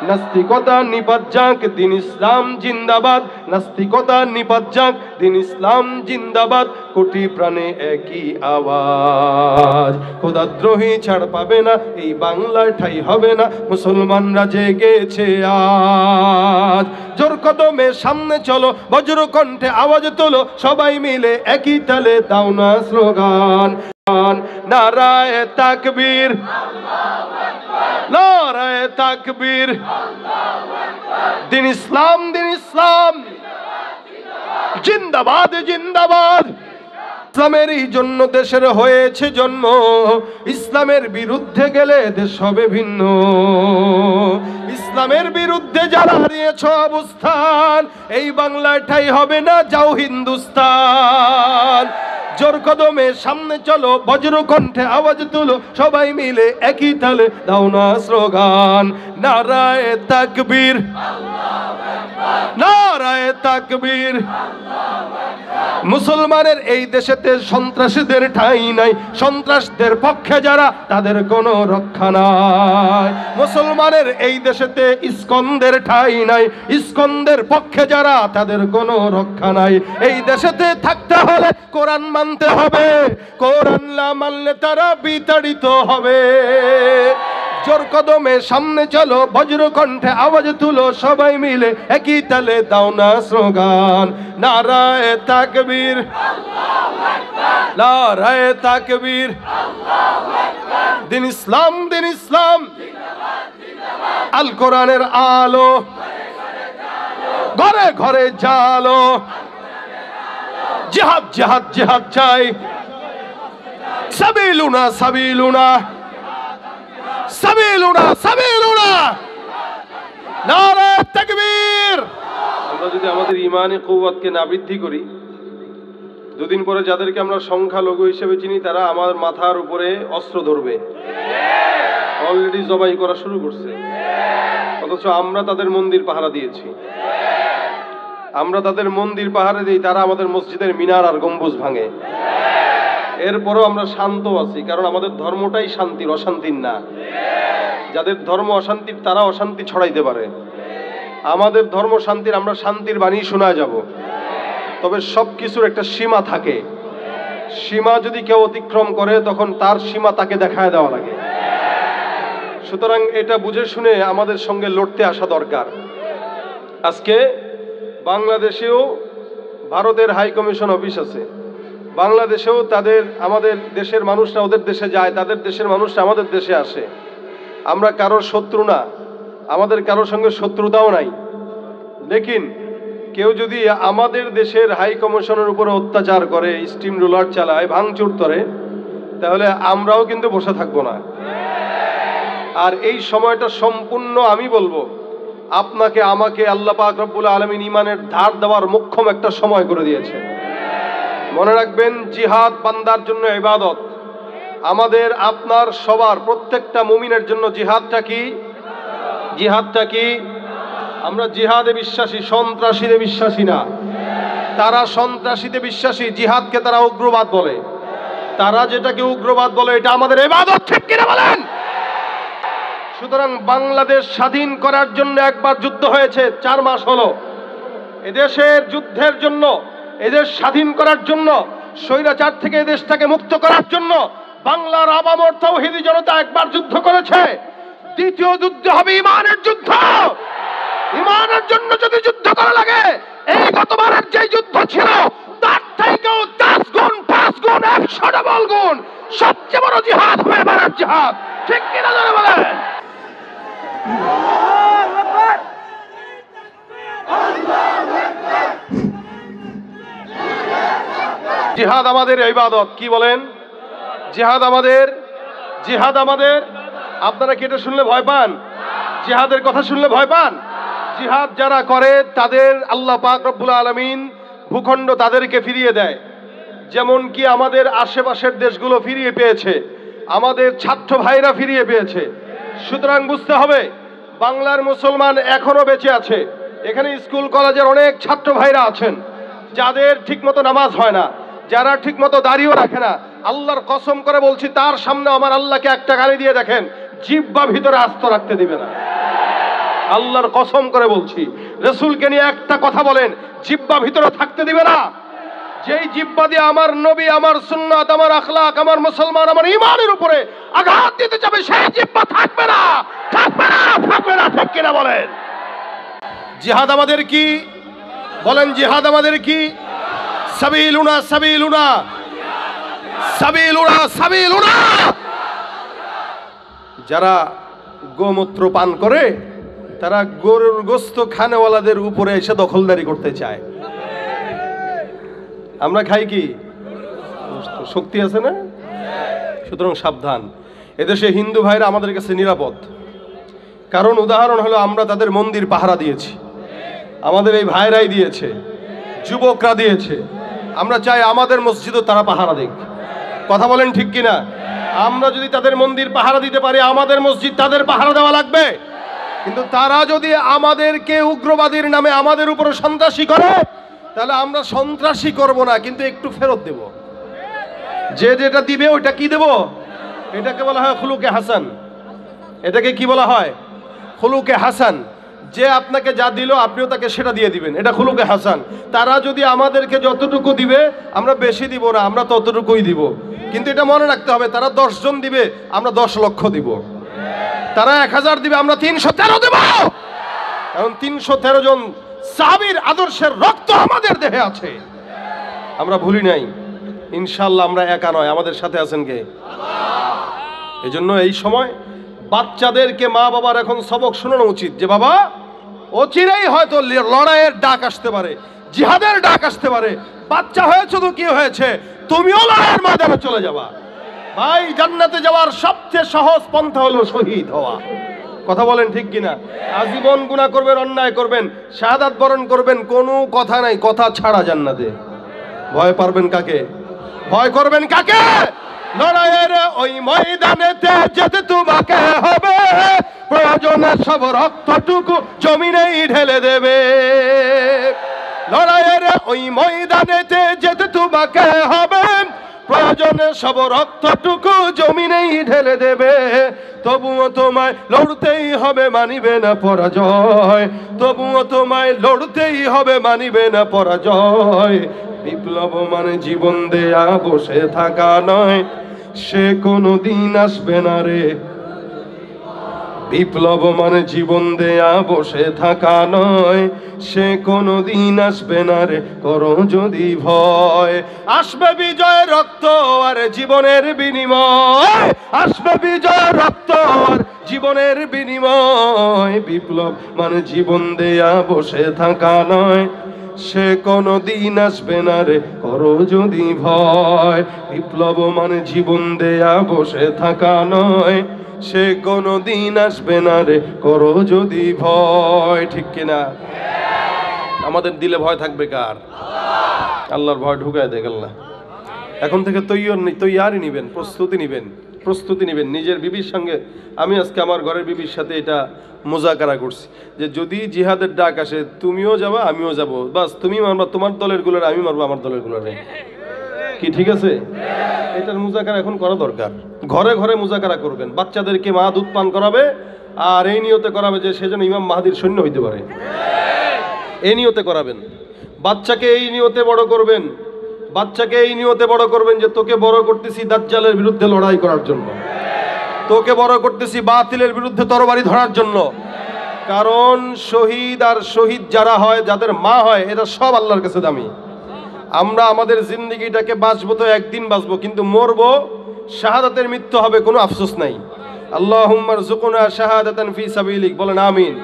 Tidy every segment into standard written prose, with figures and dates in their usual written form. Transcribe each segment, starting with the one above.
নাস্তিকতা নিপাত যাক, দিন ইসলাম জিন্দাবাদ। নাস্তিকতা নিপাত যাক, দিন ইসলাম জিন্দাবাদ। কোটি প্রাণে একই আওয়াজ, খোদাদ্রোহী ছাড় পাবে না, এই বাংলার ঠাই হবে না। মুসলমানরা জেগেছে আজ, জোর কদমে সামনে চলো, বজ্র কণ্ঠে আওয়াজ তোলো, সবাই মিলে একই তালে দাও না স্লোগান। নারায়ে তাকবীর, নারায়ে তাকবীর, দিন ইসলাম, দিন ইসলাম জিন্দাবাদ, জিন্দাবাদ। ইসলামেরই জন্য দেশের হয়েছে জন্ম, ইসলামের বিরুদ্ধে গেলে দেশ হবে ভিন্ন। ইসলামের বিরুদ্ধে যারা হারিয়েছ অবস্থান, এই বাংলার ঠাই হবে না, যাও হিন্দুস্তান। জোর কদমে সামনে চলো, বজ্র কণ্ঠে আওয়াজ তুলো, সবাই মিলে একই তালে দাও না স্লোগান। নারায়ে তাকবীর, নারায়ে তাকবীর। মুসলমানের এই দেশেতে সন্ত্রাসীদের ঠাঁই নাই, সন্ত্রাসদের পক্ষে যারা তাদের কোনো রক্ষা নাই। মুসলমানের এই দেশেতে ইস্কনদের ঠাঁই নাই, ইস্কনদের পক্ষে যারা তাদের কোনো রক্ষা নাই। এই দেশেতে থাকতে হলে কোরআন মানতে হবে, কোরআন না মানলে তারা বিতাড়িত হবে। জোর কদমে সামনে চলো, বজ্র কণ্ঠে আওয়াজ তুলো, সবাই মিলে একই তালে দাও না স্লোগান। নারায়ে তাকবীর, নারায়ে তাকবীর, দিন ইসলাম, দিন ইসলাম। আল কোরআনের আলো ঘরে ঘরে জালো, জিহাদ জিহাদ জিহাদ চাই, সাবিলুনা সাবিলুনা, সাবিলুনা সাবিলুনা, নারায়ে তাকবীর। আমরা যদি আমাদের ইমানি কুওয়াতকে না বৃদ্ধি করি, দুদিন পরে যাদেরকে আমরা সংখ্যালঘু হিসেবে চিনি তারা আমার মাথার উপরে অস্ত্র ধরবে, অলরেডি জবাই করা শুরু করছে। অথচ আমরা তাদের মন্দির পাহারা দিয়েছি, আমরা তাদের মন্দির পাহারা দিই, তারা আমাদের মসজিদের মিনার আর গম্বুজ ভাঙে। এরপরও আমরা শান্ত আছি, কারণ আমাদের ধর্মটাই শান্তির, অশান্তির না। যাদের ধর্ম অশান্তির তারা অশান্তি ছড়াইতে পারে, আমাদের ধর্ম শান্তির, আমরা শান্তির বাণী শোনা যাব। তবে সব কিছুর একটা সীমা থাকে, সীমা যদি কেউ অতিক্রম করে তখন তার সীমা তাকে দেখায় দেওয়া লাগে। সুতরাং এটা বুঝে শুনে আমাদের সঙ্গে লড়তে আসা দরকার। আজকে বাংলাদেশেও ভারতের হাই কমিশন অফিস আছে, বাংলাদেশেও তাদের, আমাদের দেশের মানুষরা ওদের দেশে যায়, তাদের দেশের মানুষরা আমাদের দেশে আসে। আমরা কারোর শত্রু না, আমাদের কারোর সঙ্গে শত্রুতাও নাই। লেকিন কেউ যদি আমাদের দেশের হাই কমিশনের উপরে অত্যাচার করে, স্টিম রোলার চালায়, ভাঙচুর করে, তাহলে আমরাও কিন্তু বসে থাকবো না। আর এই সময়টা সম্পূর্ণ আমি বলবো আপনাকে আমাকে আল্লাহ পাক রব্বুল আলামিন ঈমানের ধার দেওয়ার মোক্ষম একটা সময় করে দিয়েছে। মনে রাখবেন, জিহাদ বান্দার জন্য ইবাদত। আমাদের, আপনার, সবার, প্রত্যেকটা মুমিনের জন্য জিহাদটা কি? জিহাদটা কি? আমরা জিহাদে বিশ্বাসী, সন্ত্রাসীতে বিশ্বাসী না। তারা সন্ত্রাসীতে বিশ্বাসী, জিহাদকে তারা উগ্রবাদ বলে। তারা যেটাকে উগ্রবাদ বলে এটা আমাদের ইবাদত, ঠিক কিনা বলেন? সুতরাং বাংলাদেশ স্বাধীন করার জন্য একবার যুদ্ধ হয়েছে, 4 মাস হলো। এদেশের যুদ্ধের জন্য, এদেশ স্বাধীন করার জন্য, স্বৈরাচার থেকে এদেশটাকে মুক্ত করার জন্য বাংলার আবামর তাওহীদি জনতা একবার যুদ্ধ করেছে। দ্বিতীয় যুদ্ধ হবে ঈমানের যুদ্ধ। ঈমানের জন্য যদি যুদ্ধ করা লাগে, এই গতবারের যে যুদ্ধ ছিল তার থেকেও 10 গুণ, 5 গুণ, 100 ডবল গুণ সবচেয়ে বড় জিহাদ হবে এবারের জিহাদ, ঠিক কিনা জোরে বলেন? জিহাদ আমাদের ইবাদত, কি বলেন? জিহাদ আমাদের, জিহাদ আমাদের। আপনারা কি এটা শুনলে ভয় পান? জিহাদের কথা শুনলে ভয় পান? জিহাদ যারা করে তাদের আল্লাহ পাক রব্বুল আলামিন ভূখণ্ড তাদেরকে ফিরিয়ে দেয়। যেমন কি আমাদের আশেপাশের দেশগুলো ফিরিয়ে পেয়েছে, আমাদের ছাত্র ভাইরা ফিরিয়ে পেয়েছে। সুতরাং বুঝতে হবে, বাংলার মুসলমান এখনো বেঁচে আছে। এখানে স্কুল কলেজের অনেক ছাত্র ভাইরা আছেন যাদের ঠিকমতো নামাজ হয় না, যারা ঠিকমতো দাড়িও রাখে না। আল্লাহর কসম করে বলছি, তার সামনে আমার আল্লাহকে একটা গালি দিয়ে দেখেন, জিহ্বা ভিতরে আস্ত রাখতে দিবে না। আল্লাহর কসম করে বলছি, রাসূলকে নিয়ে একটা কথা বলেন, জিহ্বা ভিতরে থাকতে দিবে না। যেই জিহ্বা দিয়ে আমার নবী, আমার সুন্নাত, আমার আখলাক, আমার মুসলমান, আমার ঈমানের উপরে আঘাত দিতে যাবে, সেই জিহ্বা থাকবে না, থাকবে না, থাকবে না। ঠিক কিনা বলেন? জিহাদ আমাদের কি? বলেন, জিহাদ আমাদের কি? সাবিলুনা সাবিলুনা সাবিলুনা সাবিলুনা। যারা গোমূত্র পান করে তারা গরুর গোশত খানেওয়ালাদের উপরে এসে দখলদারি করতে চায়। আমরা খাই কি? শক্তি আছে না? সুতরাং সাবধান। এদেশে হিন্দু ভাইরা আমাদের কাছে নিরাপদ, কারণ উদাহরণ হলো আমরা তাদের মন্দির পাহারা দিয়েছি, আমাদের এই ভাইরাই দিয়েছে, যুবকরা দিয়েছে। আমরা চাই আমাদের মসজিদও তারা পাহারা দিক। কথা বলেন ঠিক কিনা? আমরা যদি তাদের মন্দির পাহারা দিতে পারি, আমাদের মসজিদ তাদের পাহারা দেওয়া লাগবে। কিন্তু তারা যদি আমাদেরকে উগ্রবাদীর নামে আমাদের উপরে সন্ত্রাসী করে, তাহলে আমরা সন্ত্রাসী করব না, কিন্তু একটু ফেরত দেব। যে যেটা দিবে ওইটা কি দেব? এটাকে বলা হয় খুলুকে হাসান। এটাকে কি বলা হয়? খুলুকে হাসান। যে আপনাকে যা দিল আপনিও তাকে সেটা দিয়ে দিবেন, এটা খুলুকে হাসান। তারা যদি আমাদেরকে যতটুকু দিবে আমরা বেশি দিব না, আমরা ততটুকুই দিব। কিন্তু এটা মনে রাখতে হবে, তারা 10 জন দিবে আমরা 10 লক্ষ দিব, তারা 1000 দিবে আমরা 313 দেব। কারণ 313 জন সাহাবীর আদর্শের রক্ত আমাদের দেহে আছে, আমরা ভুলি নাই। ইনশাআল্লাহ আমরা একা নয়, আমাদের সাথে আছেন কে? এজন্য এই সময় বাচ্চাদেরকে মা বাবার এখন সবক শোনানো উচিত যে বাবা, অচিরেই হয়তো লড়াইয়ের ডাক আসতে পারে, জিহাদের ডাক আসতে পারে। বাচ্চা হয়েছে তো কি হয়েছে, তুমিও লড়াইয়ের ময়দানে চলে যাবা। ভাই, জান্নাতে যাওয়ার সবচেয়ে সহজ পন্থা হলো শহীদ হওয়া। কথা বলেন ঠিক কিনা? আজীবন গুনাহ করবেন, অন্যায় করবেন, শাহাদাত বরণ করবেন, কোনো কথা নাই, কথা ছাড়া জান্নাতে। ভয় পারবেন কাকে? ভয় করবেন কাকে? লড়াইয়ের ওই ময়দানেতে যেতে তোমাকে হবে, প্রয়োজনে সব রক্তটুকু জমিনেই ঢেলে দেবে। লড়াইয়ের ওই ময়দানেতে যেতে তোমাকে হবে, প্রয়োজনে সব রক্তটুকু জমিনেই ঢেলে দেবে। তবুও তোমায় লড়তেই হবে, মানিবে না পরাজয়। তবুও তোমায় লড়তেই হবে, মানিবে না পরাজয়। বিপ্লব মানে জীবন দেয়া বসে থাকা নয়, সে কোনো দিন আসবে না রে। বিপ্লব মানে জীবন দেয়া বসে থাকা নয়, সে কোনো দিন আসবে না রে, করো যদি ভয়। আসবে বিজয় রক্ত আর জীবনের বিনিময়, আসবে বিজয় রক্ত আর জীবনের বিনিময়। বিপ্লব মানে জীবন দেয়া বসে থাকা নয়, সে কোনো দিন আসবে না রে, করো যদি ভয়। বিপ্লব মানে জীবন দেয়া বসে থাকা নয়, সে কোনো দিন আসবে না রে, করো যদি ভয়। ঠিক কিনা? আমাদের দিলে ভয় থাকবে কার? আল্লাহর ভয় ঢুকায় দেখ আল্লাহ। এখন থেকে তৈয়ারি নিবেন, প্রস্তুতি নিবেন নিজের বিবির সঙ্গে। আমি আজকে আমার ঘরের বিবির সাথে এটা মুজাকারা করছি যে যদি জিহাদের ডাক আসে তুমিও যাবা, আমিও যাব, বাস তুমি মারবা তোমার দলের গুলারে, আমি মারবো আমার দলের গুলারে। কি ঠিক আছে? এটার মুজাকারা এখন করা দরকার। ঘরে ঘরে মুজাকারা করবেন, বাচ্চাদেরকে মা দুধ পান করাবে, আর এই নিয়তে করাবে যে সেজন্য ইমাম মাহাদির সৈন্য হইতে পারে, এই নিয়তে করাবেন। বাচ্চাকে এই নিয়তে বড় করবেন, বাচ্চাকে এই নিয়তে বড় করবেন যে তোকে বড় করতেছি দাজ্জালের বিরুদ্ধে লড়াই করার জন্য, তোকে বড় করতেছি বাতিলের বিরুদ্ধে তরবারি ধরার জন্য। কারণ শহীদ আর শহীদ যারা হয়, যাদের মা হয়, এরা সব আল্লাহর কাছে দামি। আমরা আমাদের জিন্দেগিটাকে বাঁচবো তো একদিন বাঁচবো, কিন্তু মরবো, শাহাদাতের মৃত্যু হবে, কোনো আফসোস নাই। আল্লাহুম্মা রযুকনা শাহাদাতান ফি সাবিলিক, বলেন আমিন।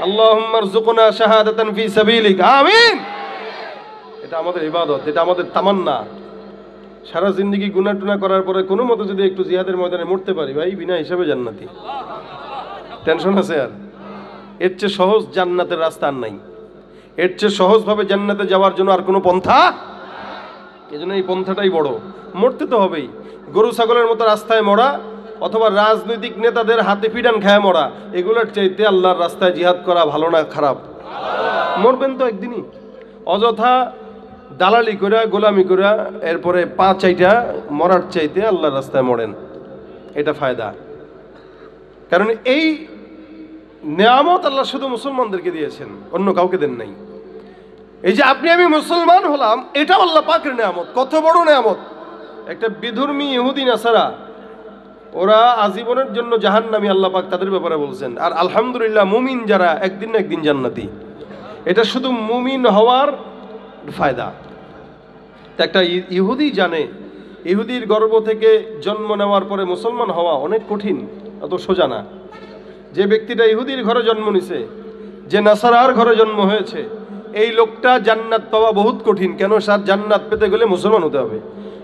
আল্লাহুম্মা রযুকনা শাহাদাতান ফি সাবিলিক, আমিন। এটা আমাদের ইবাদত, এটা আমাদের তামান্না। সারা জিন্দেগি গুনাহ টুনা করার পরে কোনো মতে যদি একটু জিহাদের ময়দানে মরতে পারি, ভাই বিনা হিসাবে জান্নাতি। টেনশন আছে আর? এর চেয়ে সহজ জান্নাতের রাস্তা আর নাই। এর চেয়ে সহজভাবে জান্নাতে যাওয়ার জন্য আর কোনো পন্থা, এজন্য এই পন্থাটাই বড়। মরতে তো হবেই। গরু ছাগলের মতো রাস্তায় মরা অথবা রাজনৈতিক নেতাদের হাতে পিডান খায় মরা, এগুলোর চাইতে আল্লাহর রাস্তায় জিহাদ করা ভালো না খারাপ? মরবেন তো একদিনই। অযথা দালালি করে, গোলামি করে, এরপরে পা চাইটা মরার চাইতে আল্লাহর রাস্তায় মরেন, এটা ফায়দা। কারণ এই নেয়ামত আল্লাহ শুধু মুসলমানদেরকে দিয়েছেন, অন্য কাউকে দেন নাই। এই যে আপনি আমি মুসলমান হলাম, এটা আল্লাহ পাকের নেয়ামত। কত বড় নেয়ামত! একটা বিধর্মী ইহুদি নাসারা, ওরা আজীবনের জন্য জাহান্নামী, আল্লাহ পাক তাদের ব্যাপারে বলছেন। আর আলহামদুলিল্লাহ মুমিন যারা একদিন না একদিন জান্নাতি। এটা শুধু মুমিন হওয়ার ফায়দা। একটা ইহুদি জানে ইহুদির গর্ভ থেকে জন্ম নেওয়ার পরে মুসলমান হওয়া অনেক কঠিন, অত সোজা না। যে ব্যক্তিটা ইহুদির ঘরে জন্ম নিছে, যে নাসারার ঘরে জন্ম হয়েছে, এই লোকটা জান্নাত পাওয়া বহুত কঠিন। কেন? সার জান্নাত পেতে গেলে মুসলমান হতে হবে।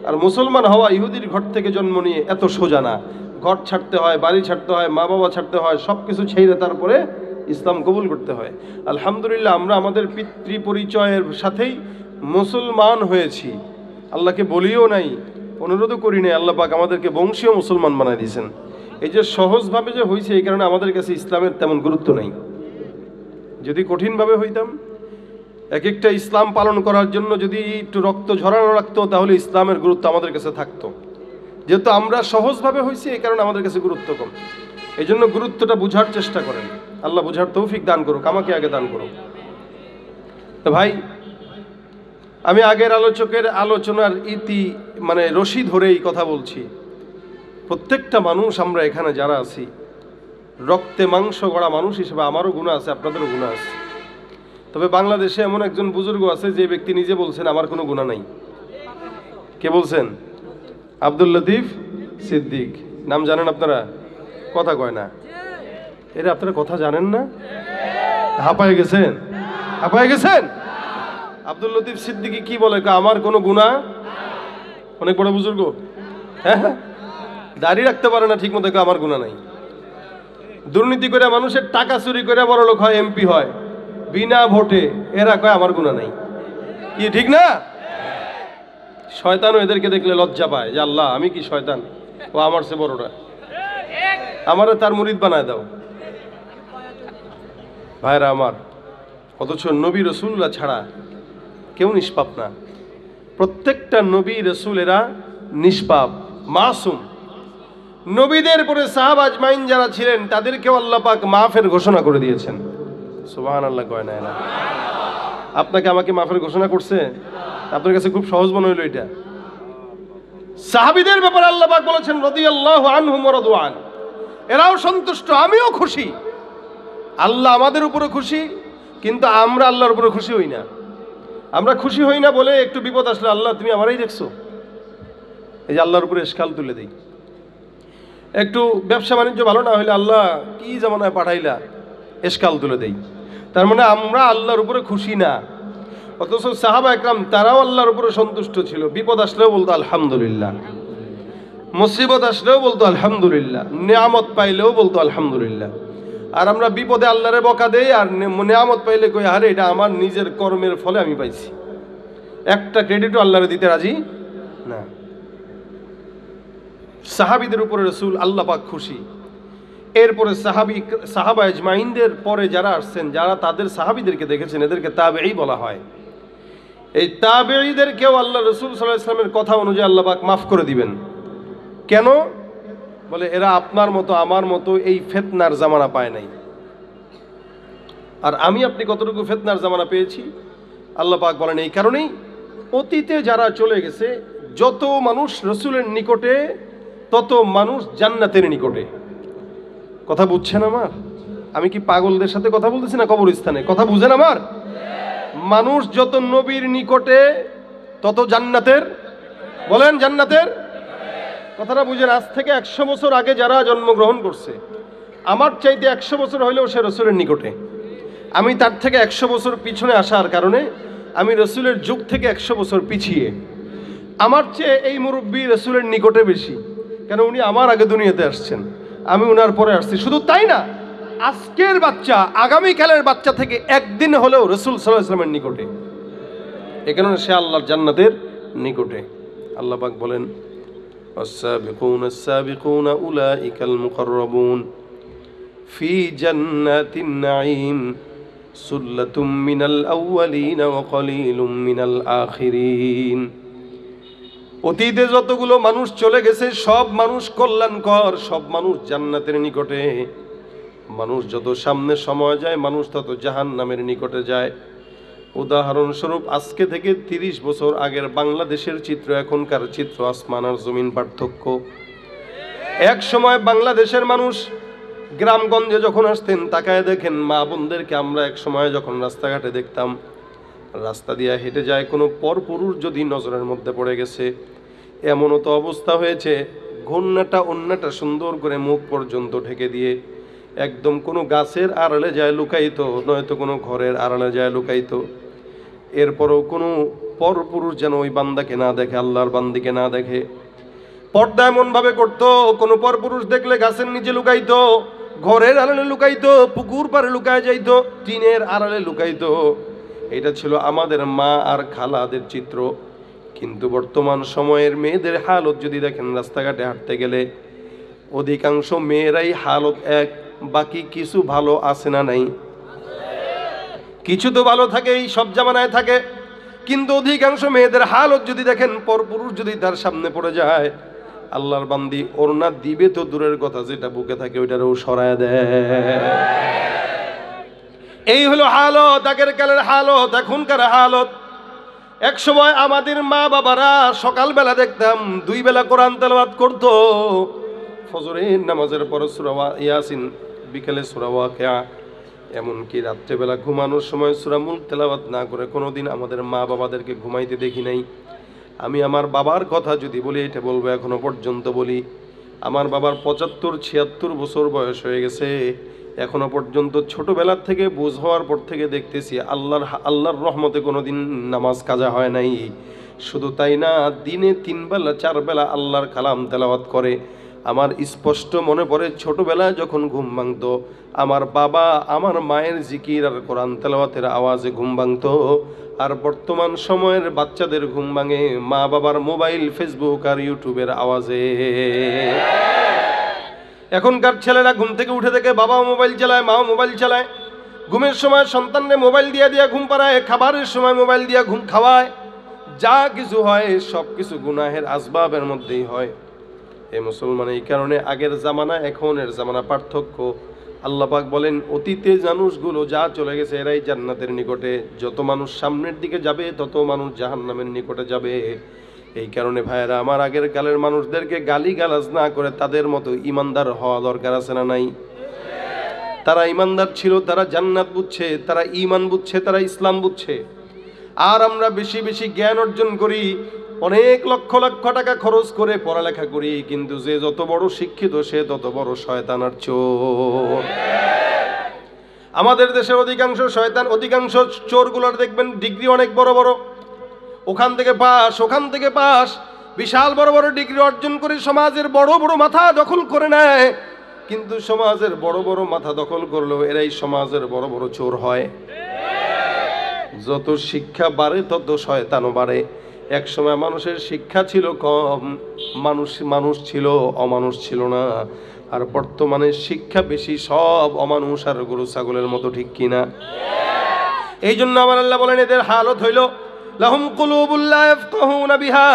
আর মুসলমান হওয়া ইহুদির ঘর থেকে জন্ম নিয়ে এত সোজা না। ঘর ছাড়তে হয়, বাড়ি ছাড়তে হয়, মা বাবা ছাড়তে হয়, সব কিছু ছেড়ে তারপরে ইসলাম কবুল করতে হয়। আলহামদুলিল্লাহ আমরা আমাদের পিতৃ পরিচয়ের সাথেই মুসলমান হয়েছি। আল্লাহকে বলিও নাই, অনুরোধও করি নাই, আল্লাহ পাক আমাদেরকে বংশীয় মুসলমান বানাই দিয়েছেন। এই যে সহজভাবে যে হয়েছে, এই কারণে আমাদের কাছে ইসলামের তেমন গুরুত্ব নেই। যদি কঠিনভাবে হইতাম, এক একটা ইসলাম পালন করার জন্য যদি একটু রক্ত ঝরানো রাখতো, তাহলে ইসলামের গুরুত্ব আমাদের কাছে থাকতো। যেহেতু আমরা সহজভাবে হয়েছি, এই কারণে আমাদের কাছে গুরুত্ব কম। এই জন্য গুরুত্বটা বুঝার চেষ্টা করেন। আল্লাহ বুঝার তৌফিক দান করুক, আমাকে আগে দান করুক। তো ভাই, আমি আগের আলোচকের আলোচনার রশি ধরেই কথা বলছি। প্রত্যেকটা মানুষ, আমরা এখানে যারা আছি, রক্তে মাংস গড়া মানুষ হিসেবে আমারও গুনাহ আছে, আপনাদেরও গুনাহ আছে। তবে বাংলাদেশে এমন একজন বুজুর্গ আছে, যে ব্যক্তি নিজে বলছেন আমার কোনো গুনাহ নাই। কে বলছেন? আব্দুল লতিফ সিদ্দিক। নাম জানেন আপনারা? কথা কয় না। এরা আপনারা কথা জানেন না? হাঁপায়ে গেছেন? হাঁপায়ে গেছেন? আব্দুল লতিফ সিদ্দিকি কি বলে? আমার কোনো গুনাহ। অনেক বড় বুজুর্গ, হ্যাঁ, দাড়ি রাখতে পারে না ঠিক মতো, আমার গুনাহ নাই। দুর্নীতি করে মানুষের টাকা চুরি করে বড় লোক হয়, এমপি হয় বিনা ভোটে, এরা কয় আমার গুনাহ নাই। কি ঠিক না? শয়তানও এদেরকে দেখলে লজ্জা পায় যে আল্লাহ, আমি কি শয়তান? ও আমার চেয়ে বড়টা, আমারও তার মুরিদ বানায় দাও। ভাইরা আমার, অথচ নবী রসুলরা ছাড়া কেউ নিষ্পাপ না। প্রত্যেকটা নবী রসুলেরা নিষ্পাপ, মাসুম। নবীদের পরে সাহাবা আজমাইন যারা ছিলেন, তাদেরকেও আল্লাহ পাক মাফের ঘোষণা করে দিয়েছেন। সুবহানাল্লাহ কয় না? এরা আপনাকে আমাকে মাফের ঘোষণা করছে? আপনার কাছে খুব সহজ মনে হইল এটা? সাহাবীদের ব্যাপারে আল্লাহ পাক বলেছেন রাদিয়াল্লাহু আনহুম ওয়া রাদু আন, এরাও সন্তুষ্ট, আমিও খুশি। আল্লাহ আমাদের উপরে খুশি, কিন্তু আমরা আল্লাহর উপরে খুশি হই না। আমরা খুশি হই না বলে একটু বিপদ আসলে আল্লাহ তুমি আমারই দেখছো, এই যে আল্লাহর উপরে এশকাল তুলে দেই। একটু ব্যবসা বাণিজ্য ভালো না হইলে আল্লাহ কি জামানায় পাঠাইলা, এশকাল তুলে দেই। তার মানে আমরা আল্লাহর উপরে খুশি না। অথচ সাহাবা একরাম তারাও আল্লাহর উপরে সন্তুষ্ট ছিল। বিপদ আসলেও বলতো আলহামদুলিল্লাহ, মুসিবত আসলেও বলতো আলহামদুলিল্লাহ, নিয়ামত পাইলেও বলতো আলহামদুলিল্লাহ। আর আমরা বিপদে আল্লাহরে বকা দেই, আর নিয়ামত পাইলে কই আরে এটা আমার নিজের কর্মের ফলে আমি পাইছি। একটা ক্রেডিটও আল্লাহরে দিতে রাজি না। সাহাবীদের উপরে রাসূল আল্লাহ পাক খুশি। এরপরে সাহাবা আজমাইনদের পরে যারা আসছেন, যারা তাদের সাহাবীদেরকে দেখেছেন, এদেরকে তাবেঈ বলা হয়। এই তাবেঈদেরকেও আল্লাহ রাসূল সাল্লাল্লাহু আলাইহি ওয়াসাল্লামের কথা অনুযায়ী আল্লাহ পাক মাফ করে দিবেন। কেন? বলে এরা আপনার মতো আমার মতো এই ফিতনার জামানা পায় নাই। আর আমি আপনি কতটুকু ফিতনার জামানা পেয়েছি আল্লাহ পাক বলেন এই কারণেই, অতীতে যারা চলে গেছে, যত মানুষ রাসূলের নিকটে, তত মানুষ জান্নাতের নিকটে। কথা বুঝছেন আমার? আমি কি পাগলদের সাথে কথা বলতেছি না কবরস্থানে? কথা বুঝেন আমার? মানুষ যত নবীর নিকটে, তত জান্নাতের, বলেন জান্নাতের কথাটা বুঝেন। আজ থেকে 100 বছর আগে যারা জন্মগ্রহণ করছে, আমার চাইতে 100 বছর হইলেও সে রসুলের নিকটে। আমি তার থেকে 100 বছর পিছনে আসার কারণে আমি রসুলের যুগ থেকে 100 বছর পিছিয়ে। আমার চেয়ে এই মুরব্বী রসুলের নিকটে বেশি, কেন উনি আমার আগে দুনিয়াতে আসছেন, আমি উনার পরে আসছি। শুধু তাই না, আজকের বাচ্চা আগামীকালের বাচ্চা থেকে একদিন হলেও রসুল সাল্লাল্লাহু আলাইহি ওয়াসাল্লামের নিকটে, এ কারণে সে আল্লাহর জান্নাতের নিকটে। আল্লাহ পাক বলেন والسابقون السابقون أولئك المقربون في جنات النعيم سلة من الأولين وقليل من الآخرين। অতীতে যতগুলো মানুষ চলে গেছে সব মানুষ কল্যাণকর, সব মানুষ জান্নাতের নিকটে। মানুষ যত সামনে সময় যায় মানুষ তত জাহান্নামের নিকটে যায়। উদাহরণস্বরূপ আজকে থেকে ৩০ বছর আগের বাংলাদেশের চিত্র এখনকার চিত্র আসমান আর জমিন পার্থক্য। এক সময় বাংলাদেশের মানুষ গ্রামগঞ্জে যখন আসতেন তাকায় দেখেন মা বোনদেরকে আমরা এক সময় যখন রাস্তাঘাটে দেখতাম, রাস্তা দিয়ে হেঁটে যায় কোনো পরপুরুষ যদি নজরের মধ্যে পড়ে গেছে, এমনও তো অবস্থা হয়েছে ঘন্নাটা অন্যটা সুন্দর করে মুখ পর্যন্ত ঢেকে দিয়ে একদম কোনো গাছের আড়ালে যায় লুকাইতো, নয়তো কোনো ঘরের আড়ালে যায় লুকাইতো। এরপরও কোনো পরপুরুষ যেন ওই বান্দাকে না দেখে, আল্লাহর বান্দিকে না দেখে। পর্দা এমন ভাবে করতো, কোনো পরপুরুষ দেখলে গাছের নিচে লুকাইতো, ঘরের আড়ালে লুকাইতো, পুকুর পাড়ে লুকায় যাইতো, টিনের আড়ালে লুকাইতো। এটা ছিল আমাদের মা আর খালাদের চিত্র। কিন্তু বর্তমান সময়ের মেয়েদের হালত যদি দেখেন, রাস্তাঘাটে হাঁটতে গেলে অধিকাংশ মেয়েরাই হালত এক, বাকি কিছু ভালো আছে না নাই? কিছু তো ভালো থাকে, এই সব জামানায় থাকে, কিন্তু অধিকাংশ মেয়েদের হালত যদি দেখেন, পরপুরুষ যদি তার সামনে পড়ে যায়, আল্লাহর বান্দি ওড়না দিবে তো দূরের কথা, যেটা বুকে থাকে ওইটারও সরায় দেয়। এই হলো হালত, আগের কালের হালত, এখনকার হালত। এক সময় আমাদের মা বাবারা সকালবেলা দেখতাম 2 বেলা কোরআন তেলাওয়াত করতো। ফজরের নামাজের পর সূরা ইয়াসিন, বিকেলে সূরা ওয়াকিয়া, এমনকি রাত্রেবেলা ঘুমানোর সময় সূরা মুলক তেলাওয়াত না করে কোনোদিন আমাদের মা বাবাদেরকে ঘুমাইতে দেখি নাই। আমি আমার বাবার কথা যদি বলি, এটা বলবো এখনো পর্যন্ত বলি, আমার বাবার 75-76 বছর বয়স হয়ে গেছে, এখনো পর্যন্ত ছোটবেলার থেকে বুঝ হওয়ার পর থেকে দেখতেছি আল্লাহর রহমতে কোনোদিন নামাজ কাজা হয় নাই। শুধু তাই না, দিনে 3 বেলা 4 বেলা আল্লাহর কালাম তেলাওয়াত করে। আমার স্পষ্ট মনে পড়ে ছোটবেলায় যখন ঘুম ভাঙতো, আমার বাবা আমার মায়ের জিকির আর কোরআন তেলাওয়াতের আওয়াজে ঘুম ভাঙতো। আর বর্তমান সময়ের বাচ্চাদের ঘুম ভাঙে মা বাবার মোবাইল, ফেসবুক আর ইউটিউবের আওয়াজে। এখনকার ছেলেরা ঘুম থেকে উঠে দেখে বাবাও মোবাইল চালায়, মাও মোবাইল চালায়। ঘুমের সময় সন্তানকে মোবাইল দিয়া ঘুম পাড়ায়, খাবারের সময় মোবাইল দিয়া ঘুম খাওয়ায়। যা কিছু হয় সব কিছু গুনাহের আসবাবের মধ্যেই হয়। এ মুসলমান, এই কারণে আগের জামানা এখনের জামানা পার্থক্য। আল্লাহ পাক বলেন, অতীতে মানুষগুলো যা চলে গেছে এরাই জান্নাতের নিকটে। যত মানুষ সামনের দিকে যাবে তত মানুষ জাহান্নামের নিকটে যাবে। এই কারণে ভাইয়েরা আমার, আগের কালের মানুষদেরকে গালি গালাজ না করে তাদের মতো ইমানদার হওয়া দরকার আছে না নাই? তারা ইমানদার ছিল, তারা জান্নাত বুঝছে, তারা ঈমান বুঝছে, তারা ইসলাম বুঝছে। আর আমরা বেশি বেশি জ্ঞান অর্জন করি, অনেক লক্ষ লক্ষ টাকা খরচ করে পড়ালেখা করি, কিন্তু যে যত বড় শিক্ষিত সে তত বড় শয়তান আর চোর। আমাদের দেশের অধিকাংশ শয়তান, অধিকাংশ চোরগুলোর দেখবেন ডিগ্রি অনেক বড় বড়, ওখান থেকে পাস, বিশাল বড় বড় ডিগ্রি অর্জন করে সমাজের বড় বড় মাথা দখল করে নেয়। কিন্তু সমাজের বড় বড় মাথা দখল করলেও এরাই সমাজের বড় বড় চোর হয়। যত শিক্ষা বাড়ে তত শয়তানও বাড়ে। এক সময় মানুষের শিক্ষা ছিল কম, মানুষ ছিল, অমানুষ ছিল না। আর বর্তমানে শিক্ষা বেশি, সব অমানুষ আর গরু ছাগলের মতো, ঠিক কিনা? এই জন্য আমার আল্লাহ বলেন, এদের হালত হইল লাহুম কুলুবুল লা ইয়াফকাহুনা বিহা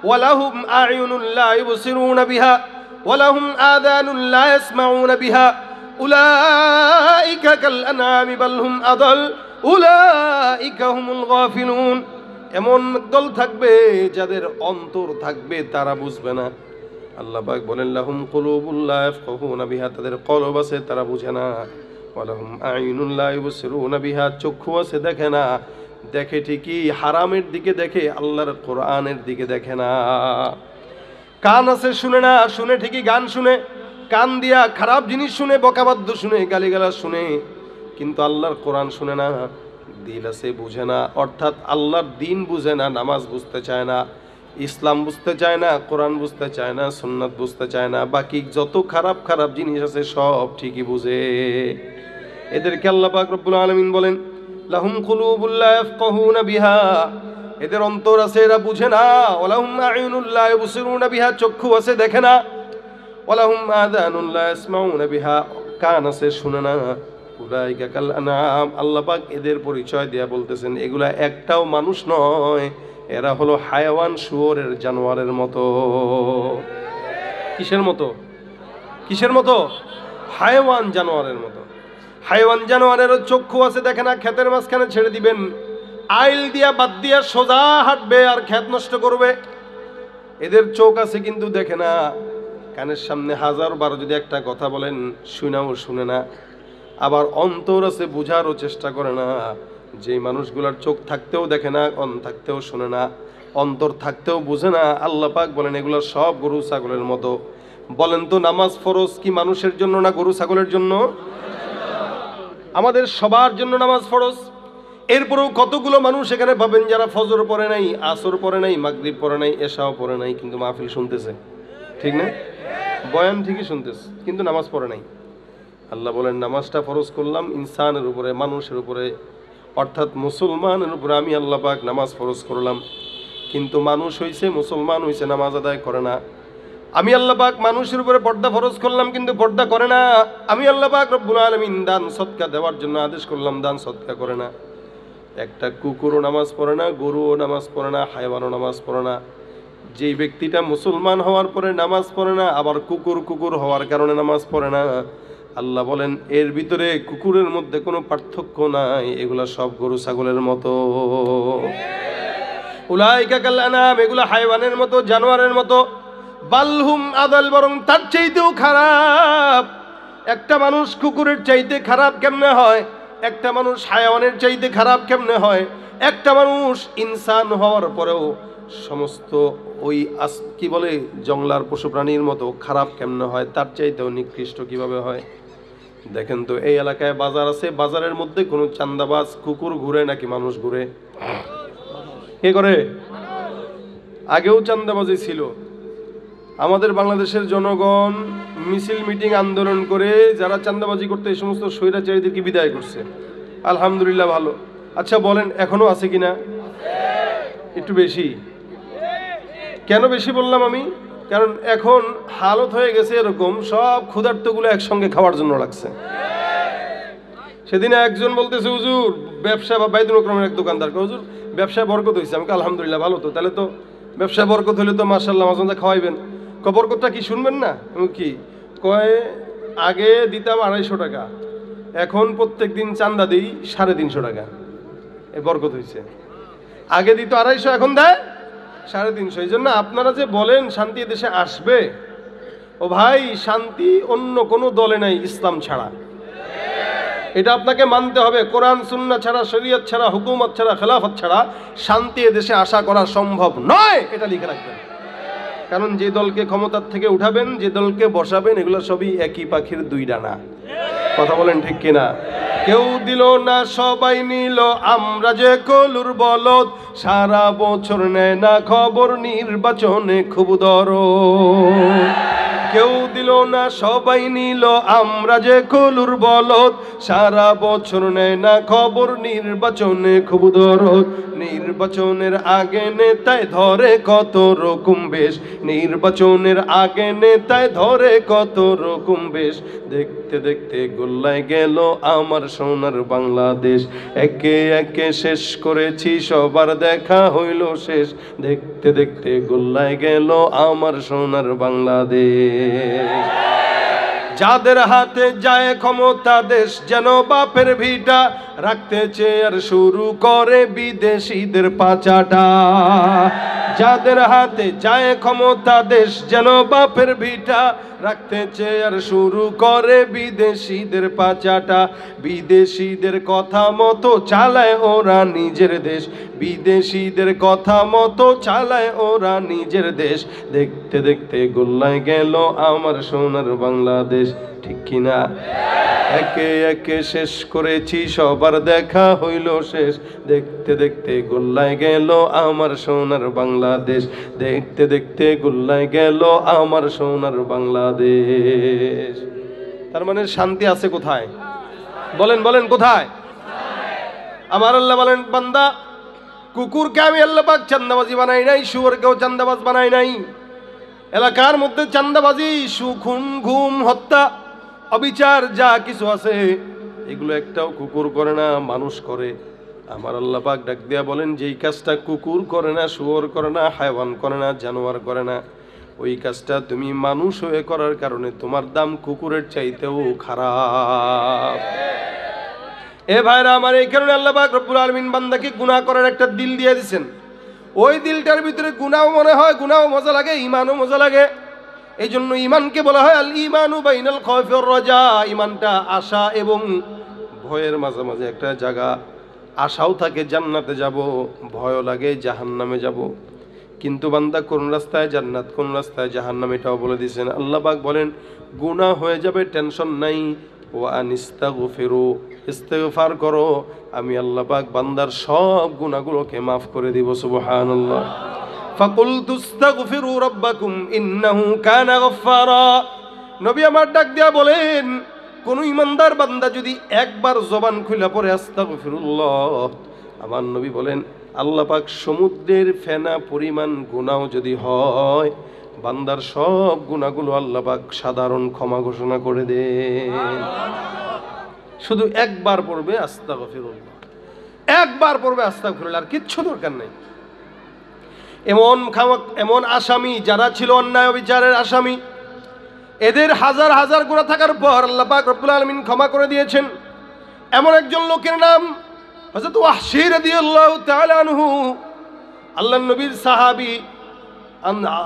ওয়া লাহুম আ'য়ুনুন লা ইবসিরুনা বিহা ওয়া লাহুম আযানুন লা ইয়াসমাউনা বিহা উলাইকা কাল আনআমি বাল হুম আদাল উলাইকা হুমুল গাফিলুন। এমন দল থাকবে যাদের অন্তর থাকবে তারা বুঝবে না। আল্লাহ পাক বলেন, লাহুম কুলুবুল লা ইয়াফকাহুনা বিহা, তাদের কলব আছে তারা বুঝে না। ওয়া লাহুম আ'য়ুনুন লা ইবসিরুনা বিহা, চক্ষু আছে দেখে না। দেখে ঠিকই হারামের দিকে দেখে, আল্লাহর কোরআনের দিকে দেখে না। কান আছে শুনে না, শুনে ঠিকই গান শুনে, কান দিয়া খারাপ জিনিস শুনে, বকাবাদ্য শুনে, গালিগালাজ শুনে, কিন্তু আল্লাহর কোরআন শুনে না। দিল আছে বুঝে না, অর্থাৎ আল্লাহর দিন বুঝে না, নামাজ বুঝতে চায় না, ইসলাম বুঝতে চায় না, কোরআন বুঝতে চায় না, সুন্নাত বুঝতে চায় না, বাকি যত খারাপ খারাপ জিনিস আছে সব ঠিকই বুঝে। এদেরকে আল্লাহ পাক রব্বুল আলামিন বলেন, লাহুম কুলুবুল লা ইয়াফকাহুনা বিহা, এদের অন্তর আছে এরা বুঝে না। ওয়া লাহুম আ'য়ুনুন লা ইবসিরুনা বিহা, চক্ষু আছে দেখে না। ওয়া লাহুম আযানুন লা ইয়াসমাউনা বিহা, কান আছে শুনে না। উলাইকা কাল আনআম, আল্লাহ পাক এদের পরিচয় দেয়া বলতেছেন এগুলা একটাও মানুষ নয়, এরা হলো হায়াওয়ান, শুয়োরের, জানোয়ারের মতো। কিসের মতো? হায়ওয়ান জানোয়ারের মতো। হায়ওয়ান জানোয়ারেরও চক্ষু আছে, দেখে না? ক্ষেতের মাঝখানে ছেড়ে দিবেন, আইল দিয়া বাদ দিয়া সোজা হাঁটবে আর ক্ষেত নষ্ট করবে। এদের চোখ আছে কিন্তু দেখে না, কানের সামনে 1000 বার যদি একটা কথা বলেন শুনাও শুনে না। আবার অন্তর আছে, বুঝারও চেষ্টা করে না। যে মানুষগুলার চোখ থাকতেও দেখে না, অন থাকতেও শুনে না, অন্তর থাকতেও বুঝে না, আল্লাহ পাক বলেন এগুলো সব গরু ছাগলের মতো। বলেন তো নামাজ ফরজ কি মানুষের জন্য না গরু ছাগলের জন্য? আমাদের সবার জন্য নামাজ ফরজ। এরপরেও কতগুলো মানুষ এখানে পাবেন যারা ফজর পড়ে নাই, আসর পড়ে নাই, মাগরিব পড়ে নাই, এশাও পড়ে নাই, কিন্তু মাহফিল শুনতেছে, ঠিক না? বয়ান ঠিকই শুনতেছে কিন্তু নামাজ পড়ে নাই। আল্লাহ বলেন নামাজটা ফরজ করলাম ইনসানের উপরে, মানুষের উপরে, অর্থাৎ মুসলমানের উপরে আমি আল্লাহ পাক নামাজ ফরজ করলাম। কিন্তু মানুষ হইছে, মুসলমান হইছে, নামাজ আদায় করে না। আমি আল্লাহ পাক মানুষের উপরে পর্দা ফরজ করলাম কিন্তু পর্দা করে না। আমি আল্লাহ পাক রব্বুল আলামিন দান সদকা দেওয়ার জন্য আদেশ করলাম, দান সদকা করে না। একটা কুকুরও নামাজ পড়ে না, গরুও নামাজ পড়ে না, হায়ওয়ানও নামাজ পড়ে না। যেই ব্যক্তিটা মুসলমান হওয়ার পরে নামাজ পড়ে না, আবার কুকুর হওয়ার কারণে নামাজ পড়ে না, আল্লাহ বলেন এর ভিতরে কুকুরের মধ্যে কোনো পার্থক্য নাই, এগুলা সব গরু ছাগলের মতো। উলাইকা কাল আনাম, এগুলা হায়ওয়ানের মতো, জানোয়ারের মতো। বালহুম আদাল, বরং তার চাইতেও খারাপ। একটা মানুষ কুকুরের চাইতে খারাপ কেমনে হয়? একটা মানুষ হায়ওয়ানের চাইতে খারাপ কেমনে হয়? একটা মানুষ ইনসান হওয়ার পরেও সমস্ত ওই কি বলে জঙ্গলার পশু প্রাণীর মতো খারাপ কেমনে হয়? তার চাইতেও নিকৃষ্ট কিভাবে হয়? দেখেন তো, এই এলাকায় বাজার আছে, বাজারের মধ্যে কোনো চান্দাবাজ কুকুর ঘুরে নাকি মানুষ ঘুরে? কে করে? আগেও চান্দাবাজি ছিল। আমাদের বাংলাদেশের জনগণ মিছিল, মিটিং, আন্দোলন করে যারা চান্দাবাজি করতে এই সমস্ত স্বৈরাচারীদেরকে বিদায় করছে, আলহামদুলিল্লাহ, ভালো। আচ্ছা বলেন এখনো আছে কিনা? একটু বেশি। কেন বেশি বললাম আমি? কারণ এখন হালত হয়ে গেছে এরকম, সব ক্ষুধার্তগুলো একসঙ্গে খাওয়ার জন্য লাগছে। সেদিন একজন বলতেছে হুজুর ব্যবসা, বা বাইদুল আকরামের এক দোকানদার, হুজুর ব্যবসায় বরকত হয়েছে। আমি আলহামদুলিল্লাহ, ভালো তো, তাহলে তো ব্যবসায় বরকত হলে তো মাশাআল্লাহ মাঝে মাঝে খাওয়াইবেন। বরকতটা কি শুনবেন না? কি কয়, আগে দিতাম 250 টাকা, এখন প্রত্যেক দিন চান্দা দিই 350 টাকা। এ বরকত হয়েছে। আগে দিত 250, এখন দেয় 350। এই জন্য আপনারা যে বলেন শান্তি দেশে আসবে, ও ভাই শান্তি অন্য কোনো দলে নাই ইসলাম ছাড়া। এটা আপনাকে মানতে হবে। কোরআন সুন্নাহ ছাড়া, শরীয়ত ছাড়া, হুকুমত ছাড়া, খেলাফত ছাড়া শান্তি দেশে আশা করা সম্ভব নয়, এটা লিখে রাখবেন। কারণ যে দলকে ক্ষমতার থেকে উঠাবেন, যে দলকে বসাবেন, এগুলো সবই একই পাখির 2 ডানা। কথা বলেন ঠিক কিনা? কেউ দিল না সবাই নিল, আমরা যে কলুর বলদ, সারা বছর নেয় না খবর, নির্বাচনে খুব দরদ। কেউ দিল না সবাই নিল, আমরা যে কলুর বলদ, সারা বছর নেয় না খবর, নির্বাচনে খুব দরদ। নির্বাচনের আগে নেতায় ধরে কত রকম বেশ, নির্বাচনের আগে নেতায় ধরে কত রকম বেশ। দেখতে দেখতে গোল্লায় গেল আমার সোনার বাংলাদেশ, একে একে শেষ করেছি সবার দেখা হইল শেষ। দেখতে দেখতে গোল্লায় গেল আমার সোনার বাংলাদেশ। যাদের হাতে যায় ক্ষমতা, দেশ যেন বাপের ভিটা, রাখতে চেয়ার শুরু করে বিদেশিদের পাচাটা। যাদের হাতে যায় ক্ষমতা, দেশ যেন বাপের ভিটা, রাখতে চেয়ার শুরু করে বিদেশিদের পাচাটা। বিদেশিদের কথা মতো চালায় ওরা নিজের দেশ, বিদেশিদের কথা মতো চালায় ওরা নিজের দেশ। দেখতে দেখতে গোল্লায় গেল আমার সোনার বাংলাদেশ, ঠিক কিনা? একে একে শেষ করেছি সবার দেখা হইল শেষ। দেখতে দেখতে গোল্লায় গেল আমার সোনার বাংলাদেশ, দেখতে দেখতে গোল্লায় গেল আমার সোনার বাংলাদেশ। তার মানে শান্তি আছে কোথায়? বলেন বলেন কোথায়? আমার আল্লাহ বলেন, বান্দা কুকুরকে আমি আল্লাহ পাক চান্দাবাজি বানাই নাই, শুয়োরকেও চান্দাবাজ বানাই নাই। এলাকার মধ্যে চান্দাবাজি, খুন, গুম, হত্যা, অবিচার যা কিছু আছে এগুলো একটাও কুকুর করে না, মানুষ করে। আমার আল্লাহ পাক ডাক দিয়া বলেন, যেই কাজটা কুকুর করে না, শুয়োর করে না, হায়ওয়ান করে না, জানোয়ার করে না, ওই কাজটা তুমি মানুষ হয়ে করার কারণে তোমার দাম কুকুরের চাইতেও খারাপ। এ ভাইরা আমার, এই কারণে আল্লাহ পাক রব্বুল আলামিন বান্দাকে গুনাহ করার একটা দিল দিয়ে দিয়েছেন। ওই দিলটার ভিতরে গুনাহও মনে হয়, গুনাহও মজা লাগে, ঈমানও মজা লাগে। এই জন্য ঈমানকে বলা হয় আল ঈমানু বাইনাল খাউফি ওয়ার রাজা। ঈমানটা আশা এবং ভয়ের মাঝামাঝি একটা জায়গা। আশাও থাকে জান্নাতে যাব, ভয়ও লাগে জাহান্নামে যাব। কিন্তু বান্দা কোন রাস্তায় জান্নাত, কোন রাস্তায় জাহান্নাম এটাও বলে দিয়েছেন। আল্লাহ পাক বলেন গুনাহ হয়ে যাবে, টেনশন নাই। ওয়া আনিস্তাগফিরু, ইস্তিগফার করো, আমি আল্লাহ পাক বান্দার সব গুনাহগুলোকে মাফ করে দিব। সুবহানাল্লাহ। ফাকুলতু ইস্তাগফিরু রাব্বাকুম ইন্নাহু কানা গফফারা। নবী আমার ডাক দিয়া বলেন, কোন ইমানদার বান্দা যদি একবার জবান খুলে পড়ে আস্তাগফিরুল্লাহ, আমার নবী বলেন আল্লাহ পাক সমুদ্রের ফেনা পরিমাণ গুনাহ যদি হয়, বান্দার সব গুনাহগুলো আল্লাহ পাক সাধারণ ক্ষমা ঘোষণা করে দেন। শুধু একবার পড়বে আস্তাগফিরুল্লাহ, একবার পড়বে আস্তাগফিরুল্লাহ, আর কিচ্ছু দরকার নেই। এমন আসামি যারা ছিল অন্যায় বিচারের আসামি, এদের হাজার হাজার গুনাহ থাকার পর আল্লাহ পাক রব্বুল আলামিন ক্ষমা করে দিয়েছেন। এমন একজন লোকের নাম হযরত ওয়াহশী রাদিয়াল্লাহু তাআলা আনহু, আল্লাহর নবীর সাহাবী,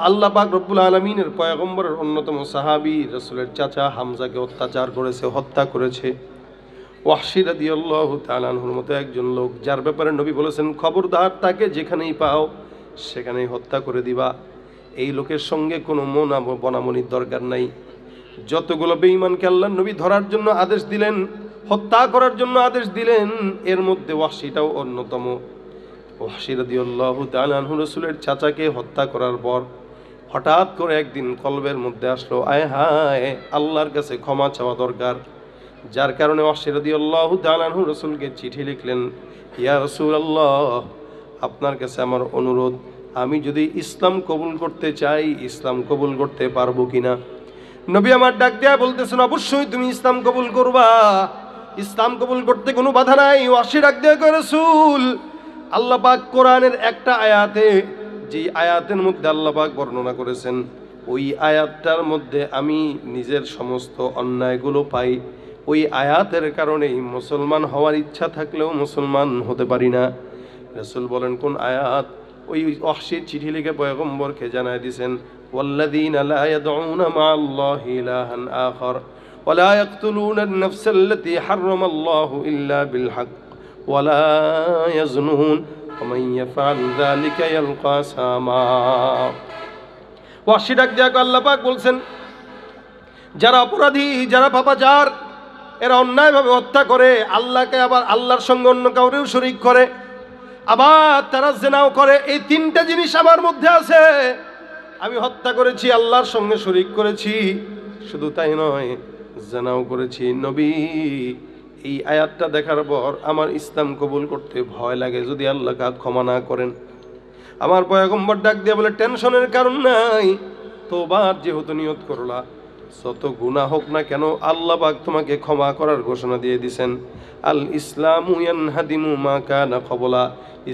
আল্লাহ পাক রব্বুল আলামিনের পয়গম্বরের অন্যতম সাহাবী, রাসূলের চাচা হামজাকে অত্যাচার করেছে, হত্যা করেছে। ওয়াহশী রাদিয়াল্লাহু তাআলা আনহুর মতো একজন লোক, যার ব্যাপারে নবী বলেছেন খবরদার তাকে যেখানেই পাও সেখানেই হত্যা করে দিবা। এই লোকের সঙ্গে কোনো বনামনির দরকার নাই। যতগুলো বেঈমানকে আল্লাহর নবী ধরার জন্য আদেশ দিলেন, হত্যা করার জন্য আদেশ দিলেন, এর মধ্যে ওয়াহশীটাও অন্যতম। ওয়াহশী রাদিয়াল্লাহু তাআলা আনহু রাসূলের চাচাকে হত্যা করার পর হঠাৎ করে একদিন কলবের মধ্যে আসলো, আয় হায় আল্লাহর কাছে ক্ষমা চাওয়া দরকার। যার কারণে ওয়াহশী রাদিয়াল্লাহু তাআলা আনহু রাসূলকে চিঠি লিখলেন, ইয়া রাসূলুল্লাহ, আপনার কাছে আমার অনুরোধ, আমি যদি ইসলাম কবুল করতে চাই, ইসলাম কবুল করতে পারবো কিনা? নবী আমার ডাক দেয়া বলতেছেন, অবশ্যই তুমি ইসলাম কবুল করবা, ইসলাম কবুল করতে কোনো বাধা নাই। ওয়াহশী ডাক দেয়া কয়, রাসূল, আল্লাহ পাক কোরআনের একটা আয়াতে, যে আয়াতের মধ্যে আল্লাহ পাক বর্ণনা করেছেন, ওই আয়াতটার মধ্যে আমি নিজের সমস্ত অন্যায়গুলো পাই। ওই আয়াতের কারণেই মুসলমান হওয়ার ইচ্ছা থাকলেও মুসলমান হতে পারি না। রাসূল বলেন কোন আয়াত? ওই ওয়াহশী চিঠি লিখে পয়গম্বরকে জানায় দিয়েছেন, ওয়াল্লাযীনা লা ইয়াদউনা মা'আল্লাহি ইলাহান আখার ওয়া লা ইয়াকতুলুনা আন-নাফসাল্লাতী হারামাল্লাহু ইল্লা বিল হক ওয়া লা ইয়াজনুন ওয়া মান ইয়াফআল যালিকা ইয়ালকা সামা। ওয়াহশী ডাক দিয়া আল্লাহ পাক বলছেন, যারা অপরাধী, যারা পাপাচার, এরা অন্যায়ভাবে হত্যা করে, আল্লাহকে আবার আল্লাহর সঙ্গে অন্য কাউরেও শরীক করে, আবার তারা জিনাও করে। এই তিনটা জিনিস আমার মধ্যে আছে। আমি হত্যা করেছি, আল্লাহর সঙ্গে শরীক করেছি, শুধু তাই নয় জিনাও করেছি। নবী, এই আয়াতটা দেখার পর আমার ইসলাম কবুল করতে ভয় লাগে যদি আল্লাহ ক্ষমা না করেন। আমার পয়গম্বর ডাক দিয়ে বলে, টেনশনের কারণ নাই, তোবার যেহেতু নিয়ত করলা, যত গুনাহ হোক না কেন আল্লাহ পাক তোমাকে ক্ষমা করার ঘোষণা দিয়ে দিয়েছেন। আল ইসলামু ইয়ানহাদিমু মা কানা ক্বাবলা।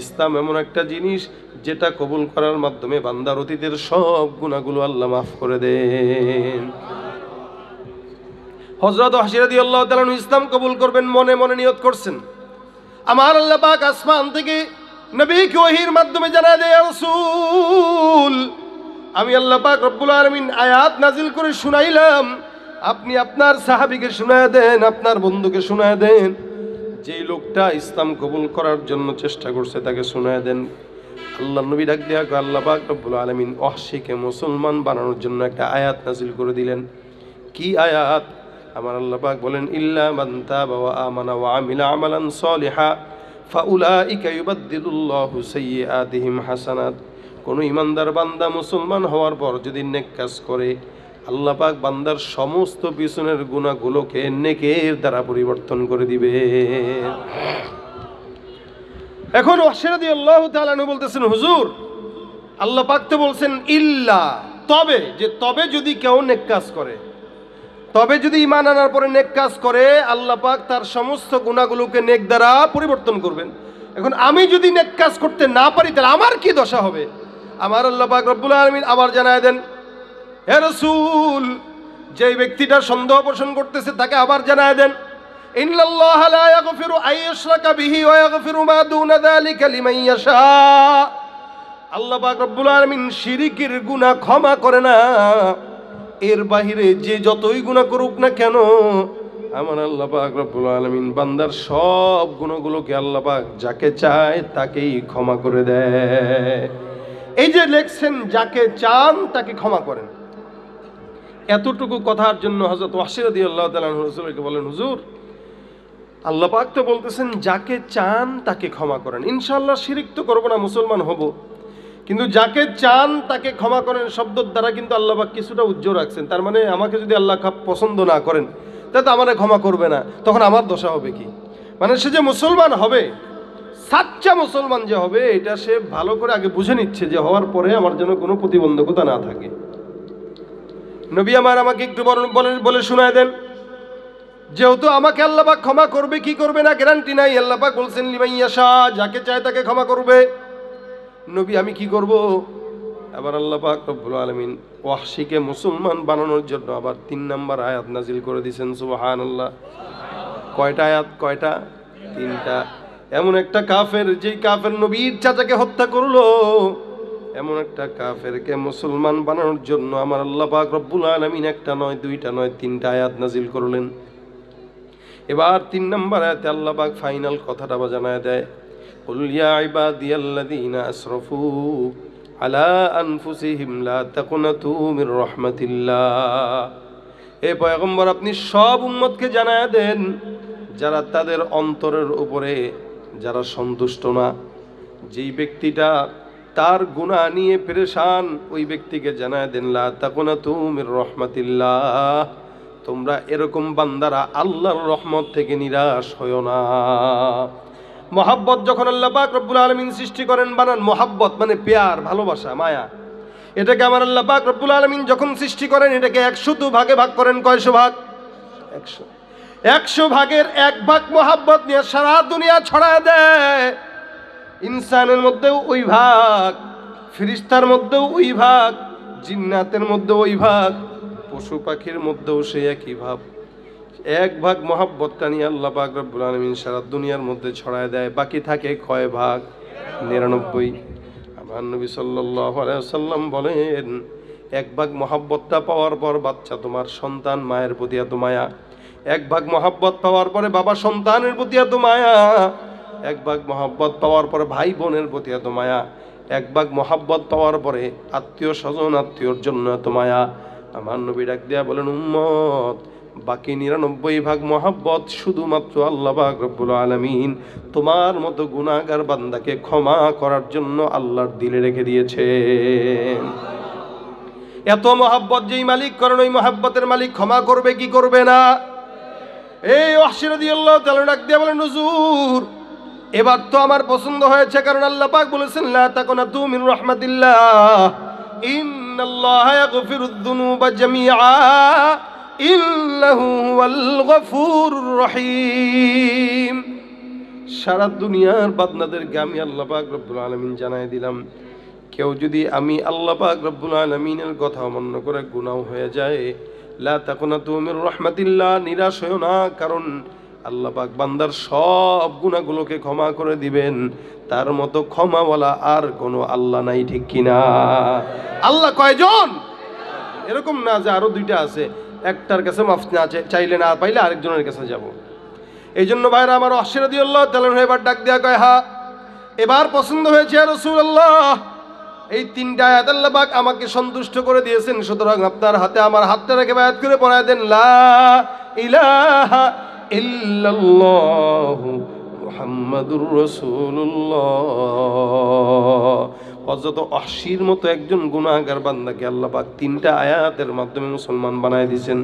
ইসলাম এমন একটা জিনিস যেটা কবুল করার মাধ্যমে বান্দার অতীতের সব গুনাহগুলো আল্লাহ মাফ করে দেন। হযরত ওয়াহশী রাদিয়াল্লাহু তাআলা ইসলাম কবুল করবেন, মনে মনে নিয়ত করছেন। আমার আল্লাহ পাক আসমান থেকে নবীকে ওহীর মাধ্যমে জানায় দেয়, ইয়া রাসূল, আমি আল্লাহ পাক রব্বুল আলামিন আয়াত নাজিল করে শুনাইলাম, আপনি আপনার সাহাবীকে শুনায় দেন, আপনার বন্ধুকে শুনায় দেন, যেই লোকটা ইসলাম কবুল করার জন্য চেষ্টা করছে তাকে শুনায় দেন। আল্লাহ নবী ডাক দিয়া আল্লাহ পাক রব্বুল আলামিন ওয়াহশীকে মুসলমান বানানোর জন্য একটা আয়াত নাজিল করে দিলেন। কি আয়াত? আমার আল্লাহ পাক বলেন, ইল্লা মান তাবা ওয়া আমানা ওয়া আমিলা আমালান সালিহা ফাউলাইকা ইউবাদদিলুল্লাহু সাইয়্যাতিহিম হাসানাত। কোনো ইমানদার বান্দা মুসলমান হওয়ার পর যদি নেক কাজ করে, আল্লাহ পাক বান্দার সমস্ত পিছনের গুনাহগুলোকে নেকের দ্বারা পরিবর্তন করে দিবে। এখন ওয়াহশী রাদিয়াল্লাহু তাআলা বলতেছেন, হুজুর, আল্লাহ পাক তো বলছেন ইল্লা, তবে, যে তবে যদি কেউ নেক কাজ করে, তবে যদি ঈমান আনার পরে নেক কাজ করে, আল্লাহ পাক তার সমস্ত গুনাহগুলোকে নেক দ্বারা পরিবর্তন করবেন। এখন আমি যদি নেক কাজ করতে না পারি তাহলে আমার কি দশা হবে? আমার আল্লাহ পাক রব্বুল আলামিন আবার জানায় দেন, হে রাসূল, যে ব্যক্তিটা সন্দেহ পোষণ করতেছে তাকে আবার জানায় দেন, ইন্নাল্লাহা লা ইয়াগফিরু আইয়ুশরাকা বিহি ওয়া ইয়াগফিরু মা দুনা যালিকা লিমান ইয়াশা। আল্লাহ পাক রব্বুল আলামিন শিরকের গুনাহ ক্ষমা করে না, এর বাহিরে যে যতই গুনাহ করুক না কেন আমার আল্লাহ পাক রব্বুল আলামিন বান্দার সব গুনাহগুলোকে আল্লাহ পাক যাকে চায় তাকেই ক্ষমা করে দেয়। এই যে লেখছেন যাকে চান তাকে ক্ষমা করেন, এতটুকু কথার জন্য হযরত ওয়াহশী রাদিয়াল্লাহু তাআলা আনহু রাসূলকে বলেন, হুজুর আল্লাহ পাক তো বলতেছেন যাকে চান তাকে ক্ষমা করেন, ইনশাআল্লাহ শিরক তো করব না, মুসলমান হব, কিন্তু যাকে চান তাকে ক্ষমা করেন শব্দের দ্বারা কিন্তু আল্লাহ পাক কিছুটা উজ্জ্বল রাখছেন। তার মানে আমাকে যদি আল্লাহ পছন্দ না করেন তাহলে তো আমারে ক্ষমা করবে না, তখন আমার দশা হবে কি? মানে সে যে মুসলমান হবে, সাচ্চা মুসলমান যে হবে, এটা সে ভালো করে আগে বুঝে নিচ্ছে যে হওয়ার পরে আমার যেন কোনো প্রতিবন্ধকতা না থাকে। নবী আমার আমাকে একটু বলে শোনায় দেন, যেহেতু আমাকে আল্লাহ পাক ক্ষমা করবে কি করবে না গ্যারান্টি নাই, আল্লাহ পাক বলছেন লিমান ইয়াশা, যাকে চায় তাকে ক্ষমা করবে। নবী আমি কি করব? আবার আল্লাহ পাক রব্বুল আলামিন ওয়াহশীকে মুসলমান বানানোর জন্য আবার 3 নম্বর আয়াত নাজিল করে দিয়েছেন। সুবহানাল্লাহ। কয়টা আয়াত? কয়টা? 3টা। এমন একটা কাফের, যেই কাফের নবীর চাচাকে হত্যা করলো, এমন একটা কাফেরকে মুসলমান বানানোর জন্য আমার আল্লাহ পাক রব্বুল আলামিন একটা নয়, 2টা নয়, 3টা আয়াত নাজিল করলেন। এবার 3 নম্বর আয়াতে আল্লাহ পাক ফাইনাল কথাটা জানায় দেয়, কুল ইয়া ইবাদিয়াল্লাযীনা আসরাফু আলা আনফুসিহিম লা তাকুনাতু মির রাহমাতিল্লাহ। হে পয়গম্বর, আপনি সব উম্মতকে জানায় দেন যারা তাদের অন্তরের উপরে যারা সন্তুষ্ট না, যেই ব্যক্তিটা তার গুনাহ নিয়ে পেরেশান, ওই ব্যক্তিকে জানায় দেন লা তাকুনাতু মির রাহমাতিল্লাহ, তোমরা এরকম বান্দারা আল্লাহর রহমত থেকে নিরাশ হয়ো না। মহাব্বত যখন আল্লাহ পাক রব্বুল আলামিন সৃষ্টি করেন, বানান মহাব্বত মানে প্যার, ভালোবাসা, মায়া, এটাকে আমার আল্লাহ পাক রব্বুল আলামিন যখন সৃষ্টি করেন এটাকে 100 ভাগে ভাগ করেন। কয়শো ভাগ? 100। 100 ভাগের 1 ভাগ মহাব্বত নিয়ে সারা দুনিয়া ছড়ায় দেয়। ইনসানের মধ্যেও ওই ভাগ, ফেরেশতার মধ্যেও ওই ভাগ, জিন্নাতের মধ্যেও ওই ভাগ, পশু পাখির মধ্যেও সেই একই ভাব। 1 ভাগ মহাব্বতটা নিয়ে আল্লাহ পাক রব্বুল আলামিন সারা দুনিয়ার মধ্যে ছড়ায় দেয়। বাকি থাকে কয় ভাগ? 99। আমার নবী সাল্লাল্লাহু আলাইহি ওয়াসাল্লাম বলেন, 1 ভাগ মহাব্বতটা পাওয়ার পর বাচ্চা তোমার সন্তান মায়ের প্রতি এত মায়া, 1 ভাগ মহাব্বত পাওয়ার পরে বাবা সন্তানের প্রতি এত মায়া, 1 ভাগ মহাব্বত পাওয়ার পরে ভাই বোনের প্রতি এত মায়া, 1 ভাগ মহাব্বত পাওয়ার পরে আত্মীয় স্বজন আত্মীয়র জন্য এত মায়া। আমার নবী ডাক দিয়া বলেন, উম্মত, বাকি 99 ভাগ মহাব্বত শুধুমাত্র আল্লাহ পাক রব্বুল আলামিন তোমার মতো গুনাহগার বান্দাকে ক্ষমা করার জন্য আল্লাহর দিলে রেখে দিয়েছেন। এত মহাব্বত যেই মালিক করেন, ওই মহাব্বতের মালিক ক্ষমা করবে কি করবে না? এই ওয়াহশী রাদিয়াল্লাহু তাআলা ডাক দিয়া বলেন, হুজুর এবার তো আমার পছন্দ হয়েছে, কারণ আল্লাহ পাক বলেছেন লা তাকুনাতু মির রাহমাতিল্লাহ, ইন্নাল্লাহা ইয়াগফিরুদ যুনুবা জামিআ ইন্নাহু হুয়াল গফুরুর রহিম। সারা দুনিয়ার বান্দাদেরকে আমি আল্লাহ পাক রব্বুল আলামিন জানাই দিলাম, কেউ যদি আমি আল্লাহ পাক রব্বুল আলামিনের কথা অমান্য করে গুনাহ হয়ে যায়, লা তাকুনাতু মির রাহমাতিল্লাহ, নিরাশ হয়ো না, কারণ আল্লাহ পাক বান্দার সব গুনাহগুলোকে ক্ষমা করে দিবেন। তার মতো ক্ষমাওয়ালা আর কোনো আল্লাহ নাই, ঠিক কিনা? আল্লাহ কয়জন? এরকম না যে আরো 2টা আছে, একটার কাছে মাফ না চাইলে না পাইলে আরেকজনের কাছে যাব। এই জন্য ভাইরা আমার, ওয়াহশী রাদিয়াল্লাহু তাআলা এবার ডাক দেয়া কয়, হ্যাঁ এবার পছন্দ হয়েছে ইয়া রাসূলুল্লাহ, এই 3টা আয়াত আল্লাহ পাক আমাকে সন্তুষ্ট করে দিয়েছেন, সুতরাং আপনার হাতে আমার হাতটা রেখে বায়াত করে পড়ায় দেন, লা ইলাহা ইল্লাল্লাহু মুহাম্মাদুর রাসূলুল্লাহ। হযরত ওয়াহশীর মতো একজন গুনাহগার বান্দাকে আল্লাহ পাক 3টা আয়াতের মাধ্যমে মুসলমান বানায় দিয়েছেন।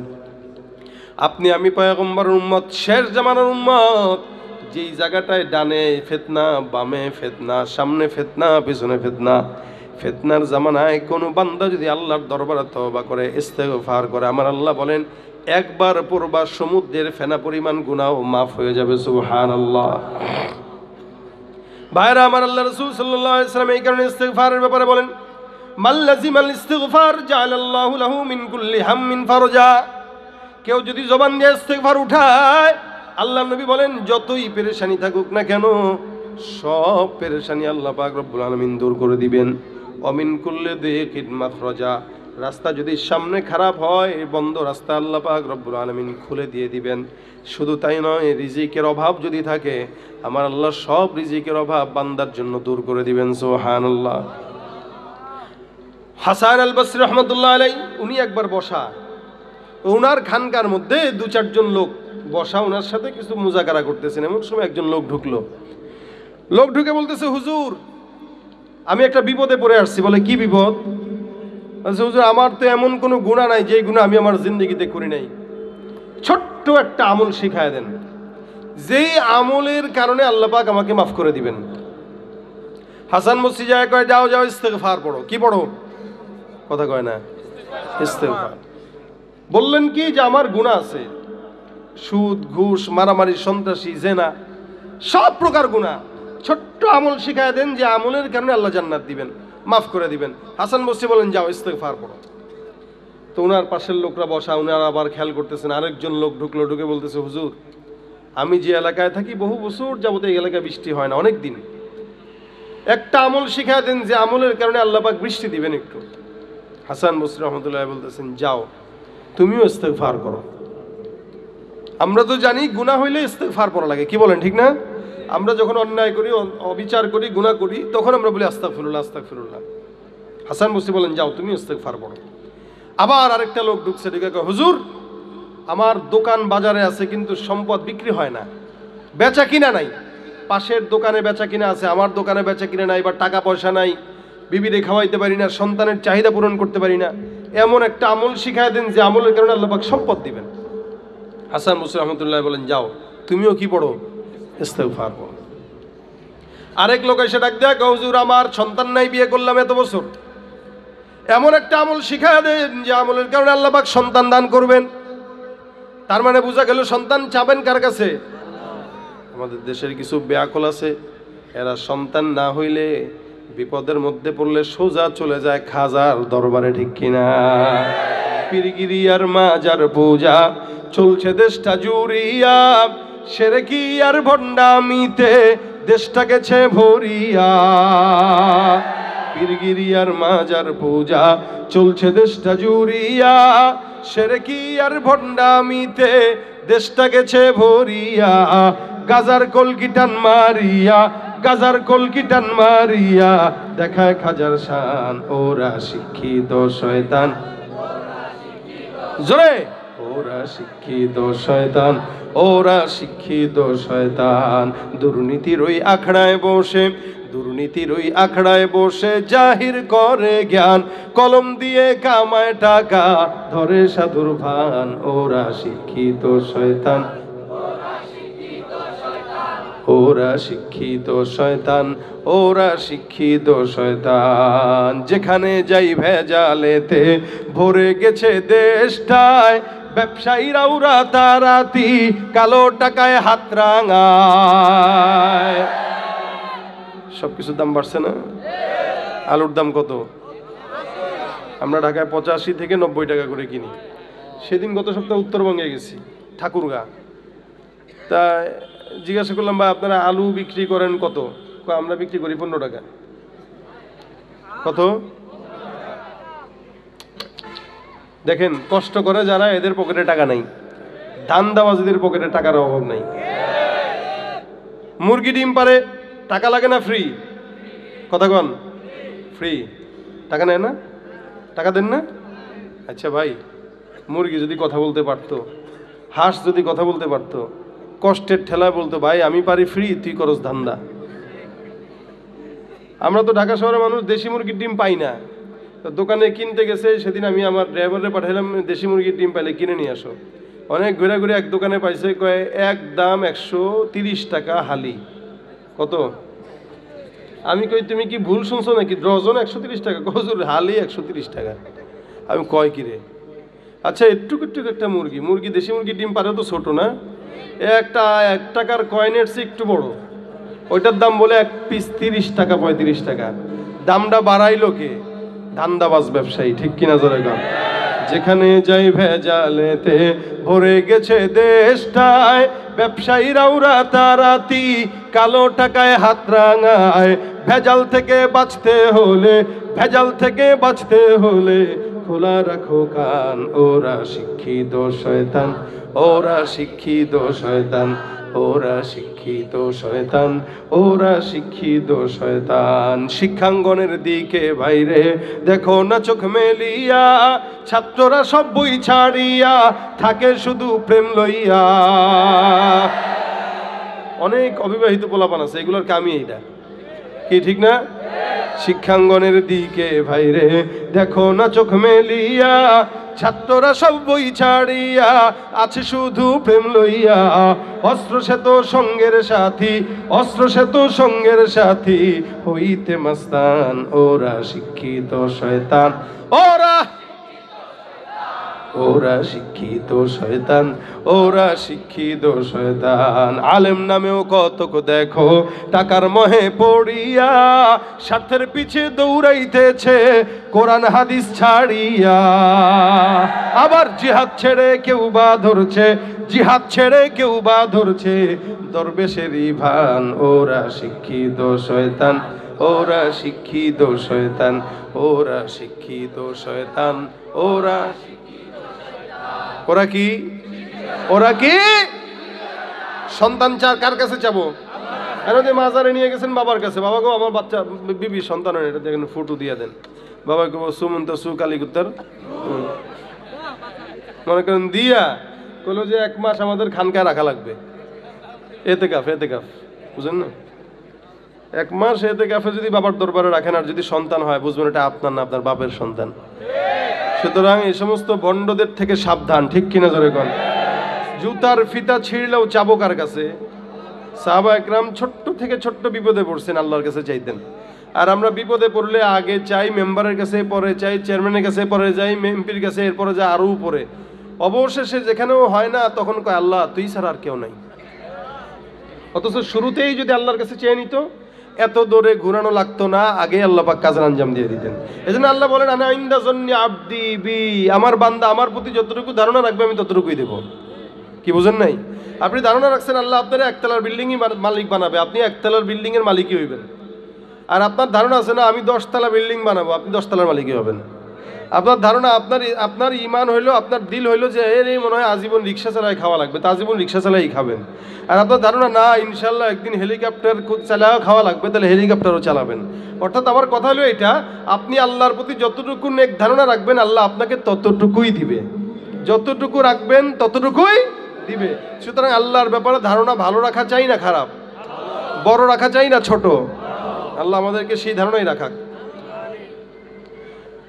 আপনি আমি পয়গম্বরের উম্মত, শেষ জামানার উম্মত, যেই জায়গাটায় ডানে ফিতনা, বামে ফিতনা, সামনে ফিতনা, পিছনে ফিতনা, ফিতনার জামানায় কোনো বান্দা যদি আল্লাহর দরবারে তওবা করে, ইস্তেগফার করে, আমার আল্লাহ বলেন একবার পড়বা সমুদ্রের ফেনা পরিমাণ গুনাহ মাফ হয়ে যাবে। সুবহানাল্লাহ। ভাইরা আমার, আল্লাহ রাসূল সাল্লাল্লাহু আলাইহি ওয়াসাল্লাম এই কারণে ইস্তেগফারের ব্যাপারে বলেন, মান লাজিমাল ইস্তিগফার জাআলাল্লাহু লাহু মিন কুল্লি হাম্মিন ফারজা। কেউ যদি জবান দিয়ে ইস্তিগফার উঠায়, আল্লাহর নবী বলেন যতই পেরেশানি থাকুক না কেন সব পেরেশানি আল্লাহ পাক রব্বুল আলামিন দূর করে দিবেন। অমিন কুল্লি দিকিন মাখরাজা, রাস্তা যদি সামনে খারাপ হয় বন্ধ রাস্তা আল্লাহ পাক রব্বুল আলামিন খুলে দিয়ে দিবেন। শুধু তাই নয়, রিজিকের অভাব যদি থাকে আমার আল্লাহ সব রিজিকের অভাব বান্দার জন্য দূর করে দিবেন। সুবহানাল্লাহ। হাসান আল বসরি রহমতুল্লাহ আলাইহি উনি একবার বসা, ওনার খানকার মধ্যে দু চারজন লোক বসা, ওনার সাথে কিছু মুজাকারা করতেছেন। এমন সময় একজন লোক ঢুকলো। লোক ঢুকে বলতেছে, হুজুর আমি একটা বিপদে পড়ে আসছি। বলে কি বিপদ? বলছে, হুজুর আমার তো এমন কোনো গুনাহ নাই যেই গুনাহ আমি আমার জিন্দগিতে করি নাই। ছোট্ট একটা আমল শিখায় দেন, যেই আমলের কারণে আল্লাহ পাক আমাকে মাফ করে দিবেন। হাসান বসরি যায় কয়, যাও যাও ইস্তিগফার পড়ো। কি পড়ো? কথা কয় না, ইস্তিগফার। বললেন কি যে আমার গুনাহ আছে, সুদ ঘুষ মারামারি সন্ত্রাসী জেনা সব প্রকার গুনাহ। ছোট্ট আমল শিখায় দেন যে আমলের কারণে আল্লাহ জান্নাত দিবেন, মাফ করে দিবেন। হাসান বসরি বলেন যাও ইস্তিগফার পড়ো। তো ওনার পাশের লোকরা বসা, ওনারা আবার খেয়াল করতেছেন। আরেকজন লোক ঢুকলো, ঢুকে বলতেছে, হুজুর আমি যে এলাকায় থাকি বহু বছর যাবত এই এলাকায় বৃষ্টি হয় না, অনেক দিন। একটা আমল শিখায় দেন যে আমলের কারণে আল্লাহ পাক বৃষ্টি দিবেন একটু। হাসান বসরি রহমতুল্লাহ বলতেছেন, যাও তুমিও ইস্তিগফার করো। আমরা তো জানি গুনাহ হইলে ইস্তিগফার পড়া লাগে, কি বলেন ঠিক না? আমরা যখন অন্যায় করি, অবিচার করি, গুনাহ করি, তখন আমরা বলি আস্তাগফিরুল্লাহ আস্তাগফিরুল্লাহ। হাসান বসরি বলেন যাও তুমি ইস্তিগফার পড়ো। আবার আরেকটা লোক ঢুকছে, ঢুকে কয়, হুজুর আমার দোকান বাজারে আছে কিন্তু সম্পদ বিক্রি হয় না, বেচা কিনা নাই। পাশের দোকানে বেচা কিনা আছে, আমার দোকানে বেচা কিনা নাই, বা টাকা পয়সা নাই, বিবিরে খাওয়াইতে পারি না, সন্তানের চাহিদা পূরণ করতে পারি না। এমন একটা আমল শিখায় দেন যে আমলের কারণে আল্লাহ পাক সম্পদ দিবেন। হাসান বসরি রহমতুল্লাহ বলেন যাও তুমিও কি পড়ো? ইস্তিগফার পড়ো। আরেক লোক এসে ডাক দেয়, হুজুর আমার সন্তান নাই, বিয়ে করলাম এত বছর, এমন একটা আমল শিখায় দেন যে আমলের কারণে আল্লাহ পাক সন্তান দান করবেন। তার মানে বোঝা গেল সন্তান চাবেন কার কাছে? আমাদের দেশের কিছু বেয়াকল আছে, এরা সন্তান না হইলে বিপদের মধ্যে পড়লে সোজা চলে যায় খাজার দরবারে, ঠিক কিনা? পীরগিরি আর মাজার পূজা চলছে দেশটা জুড়িয়া, শিরকি আর ভণ্ডামিতে দেশটা গেছে ভরিয়া। পীরগিরি আর মাজার পূজা চলছে দেশটা জুড়িয়া, শিরকি আর ভণ্ডামিতে দেশটা গেছে ভরিয়া। গাজার কলকিটান মারিয়া, গাজার কলকিটান মারিয়া দেখায় খাজার শান, ওরা শিক্ষিত শয়তান। জোরে, ওরা শিক্ষিত শয়তান, ওরা শিক্ষিত শয়তান। দুর্নীতির ওই আখড়ায় বসে, দুর্নীতির ওই আখড়ায় বসে জাহির করে জ্ঞান, কলম দিয়ে কামায় টাকা ধরে সাধুর ভান। ওরা শিক্ষিত শয়তান, ওরা শিক্ষিত শয়তান, ওরা শিক্ষিত শয়তান। যেখানে যাই ভেজালেতে ভরে গেছে দেশটায়, ব্যবসায়ীরা ওরা তারাতি কালো টাকায় হাত রাঙায়। সবকিছুর দাম বাড়ছে না? আলুর দাম কত? আমরা ঢাকায় 85 থেকে 90 টাকা করে কিনি। সেদিন গত সপ্তাহে উত্তরবঙ্গে গেছি, ঠাকুরগা। তা জিজ্ঞাসা করলাম, ভাই আপনারা আলু বিক্রি করেন কত? আমরা বিক্রি করি 15 টাকা। কত? দেখেন কষ্ট করে যারা, এদের পকেটে টাকা নাই। ধান্দাবাজদের পকেটে টাকার অভাব নাই। মুরগি ডিম পারে, টাকা লাগে না? ফ্রি। কথা কন, ফ্রি। টাকা নেয় না? টাকা দেন না? আচ্ছা ভাই, মুরগি যদি কথা বলতে পারতো, হাঁস যদি কথা বলতে পারতো, কষ্টের ঠেলায় বলতো, ভাই আমি পারি ফ্রি, তুই করস ধান্দা। আমরা তো ঢাকা শহরের মানুষ দেশি মুরগির ডিম পাই না। দোকানে কিনতে গেছে, সেদিন আমি আমার ড্রাইভারে পাঠালাম, দেশি মুরগির ডিম পাইলে কিনে নিয়ে আসো। অনেক ঘুরে ঘুরে এক দোকানে পাইছে, কয় এক দাম 130 টাকা হালি। কত? আমি কই তুমি কি ভুল শুনছো নাকি? ডজন 130 টাকা? হুজুর হালি 130 টাকা। আমি কয় কিরে? আচ্ছা একটু একটা মুরগি, মুরগি দেশি মুরগির ডিম পারে তো ছোট না, একটা 1 টাকার কয়েনের চেয়ে একটু বড়, ওইটার দাম বলে এক পিস 30 টাকা 35 টাকা। দামটা বাড়াইলো কে? ধান্দাবাজ ব্যবসায়ী, ঠিক কিনা জোরে গান। যেখানে যাই ভেজালেতে ভরে গেছে দেশটায়, ব্যবসায়ীরাও রাতারাতি কালো টাকায় হাত রাঙায়। ভেজাল থেকে বাঁচতে হলে, ভেজাল থেকে বাঁচতে হলে খোলা রাখো কান। ওরা শিক্ষিত শয়তান, ওরা শিক্ষিত শয়তান, ওরা শিক্ষিত শয়তান, ওরা শিক্ষিত শয়তান। শিক্ষাঙ্গনের দিকে বাইরে দেখো না চোখ মেলিয়া, ছাত্ররা সব বই ছাড়িয়া থাকে শুধু প্রেম লইয়া। অনেক অবিবাহিত পোলাপান আছে, এগুলোর কামই এইটা, কি ঠিক না? শিক্ষাঙ্গনের দিকে ভাইরে দেখো না চোখ মেলিয়া, ছাত্ররা সব বই ছাড়িয়া আছে শুধু প্রেম লইয়া। অস্ত্র সে তো সঙ্গের সাথী, অস্ত্র সে তো সঙ্গের সাথী, হইতে মাস্তান। ওরা শিক্ষিত শয়তান, ওরা ওরা শিক্ষিত শয়তান, ওরা শিক্ষিত শয়তান। আলেম নামেও কতক দেখো টাকার মোহে পড়িয়া, স্বার্থের পিছে দৌড়াইতেছে কোরআন হাদিস ছাড়িয়া। আবার জিহাদ ছেড়ে কেউ বা ধরছে, জিহাদ ছেড়ে কেউ বা ধরছে দরবেশেরই ভান। ওরা শিক্ষিত শয়তান, ওরা শিক্ষিত শয়তান, ওরা শিক্ষিত শয়তান, ওরা ওরা কি, ওরা কি সন্তান চার কার কাছে যাবো? আর ওই মাজারে নিয়ে গেছেন বাবার কাছে, বাবা গো আমার বাচ্চা বিবি সন্তান হয়, এটা দেখেন ফটো দিয়ে দেন। বাবা গো সুমন্ত সু কালীগুত্তর মনে করেন দিয়া বললো যে 1 মাস আমাদের খানকায় রাখা লাগবে, এতেকাফ, এতেকাফ বুঝেন না? 1 মাস এতেকাফে যদি বাবার দরবারে রাখেন, আর যদি সন্তান হয় বুঝবেন এটা আপনার না, আপনার বাপের সন্তান। সুতরাং এই সমস্ত বন্ডদের থেকে সাবধান, ঠিক কিনা জোরে কোন? জুতার ফিতা ছিঁড়লেও চাবো কার কাছে? সাহাবা একরাম ছোট্ট থেকে ছোট্ট বিপদে পড়ছেন, আল্লাহর কাছে চাইতেন। আর আমরা বিপদে পড়লে আগে চাই মেম্বারের কাছে, পরে চাই চেয়ারম্যানের কাছে, পরে যাই এমপির কাছে, এরপরে যা আরও উপরে। অবশেষে যেখানেও হয় না তখন কয় আল্লাহ তুই ছাড়া আর কেউ নাই। অথচ শুরুতেই যদি আল্লাহর কাছে চেয়ে নিত এত দূরে ঘুরানো লাগতো না, আগে আল্লাহ পাক কাজের আঞ্জাম দিয়ে দিতেন। এজন্য আল্লাহ বলেন আনা ইনদা জন্নি আবদি বি, আমার বান্দা আমার প্রতি যতটুকু ধারণা রাখবে আমি ততটুকুই দেব। কি বুঝেন নাই? আপনি ধারণা রাখছেন আল্লাহ আপনারা একতলার বিল্ডিংই মালিক বানাবে, আপনি একতলার বিল্ডিং এর মালিকই হইবেন। আর আপনার ধারণা আছে না আমি 10 তলা বিল্ডিং বানাবো, আপনি 10 তলার মালিকই হবেন। আপনার ধারণা, আপনার ইমান হইলো, আপনার দিল হইলো যে এই মনে হয় আজীবন রিক্সা চালাই খাওয়া লাগবে, তা আজীবন রিক্সা চালাই খাবেন। আর আপনার ধারণা না ইনশাল্লাহ একদিন হেলিকপ্টার চালাও খাওয়া লাগবে, তাহলে হেলিকপ্টারও চালাবেন। অর্থাৎ আমার কথা হলো এটা, আপনি আল্লাহর প্রতি যতটুকু নেক ধারণা রাখবেন আল্লাহ আপনাকে ততটুকুই দিবে, যতটুকু রাখবেন ততটুকুই দিবে। সুতরাং আল্লাহর ব্যাপারে ধারণা ভালো রাখা চাই না খারাপ, বড় রাখা চাই না ছোট, আল্লাহ আমাদেরকে সেই ধারণাই রাখাক।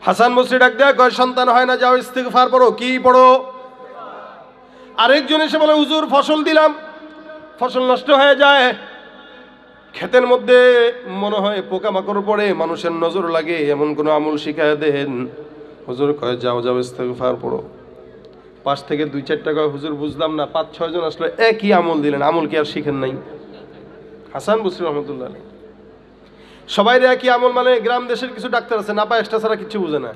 হাসান বসরি ডাক দেয়া কয় সন্তান হয় না, যাও ইস্তিগফার পড়ো। কি পড়ো? আরেকজন এসে বলে হুজুর ফসল দিলাম, ফসল নষ্ট হয়ে যায়, ক্ষেতের মধ্যে মনে হয় পোকামাকড় পড়ে, মানুষের নজর লাগে, এমন কোনো আমল শিখায় দেন। হুজুর কয় যাও যাও ইস্তিগফার পড়ো। পাশ থেকে 2-4টা কয় হুজুর বুঝলাম না, 5-6 জন আসলে একই আমল দিলেন, আমল কি আর শিখেন নাই? হাসান বসরি রহমতুল্লাহ আলাইহি সবাই একই আমল, মানে গ্রাম দেশের কিছু ডাক্তার আছে নাপা এক্সট্রা ছাড়া কিছু বুঝে না।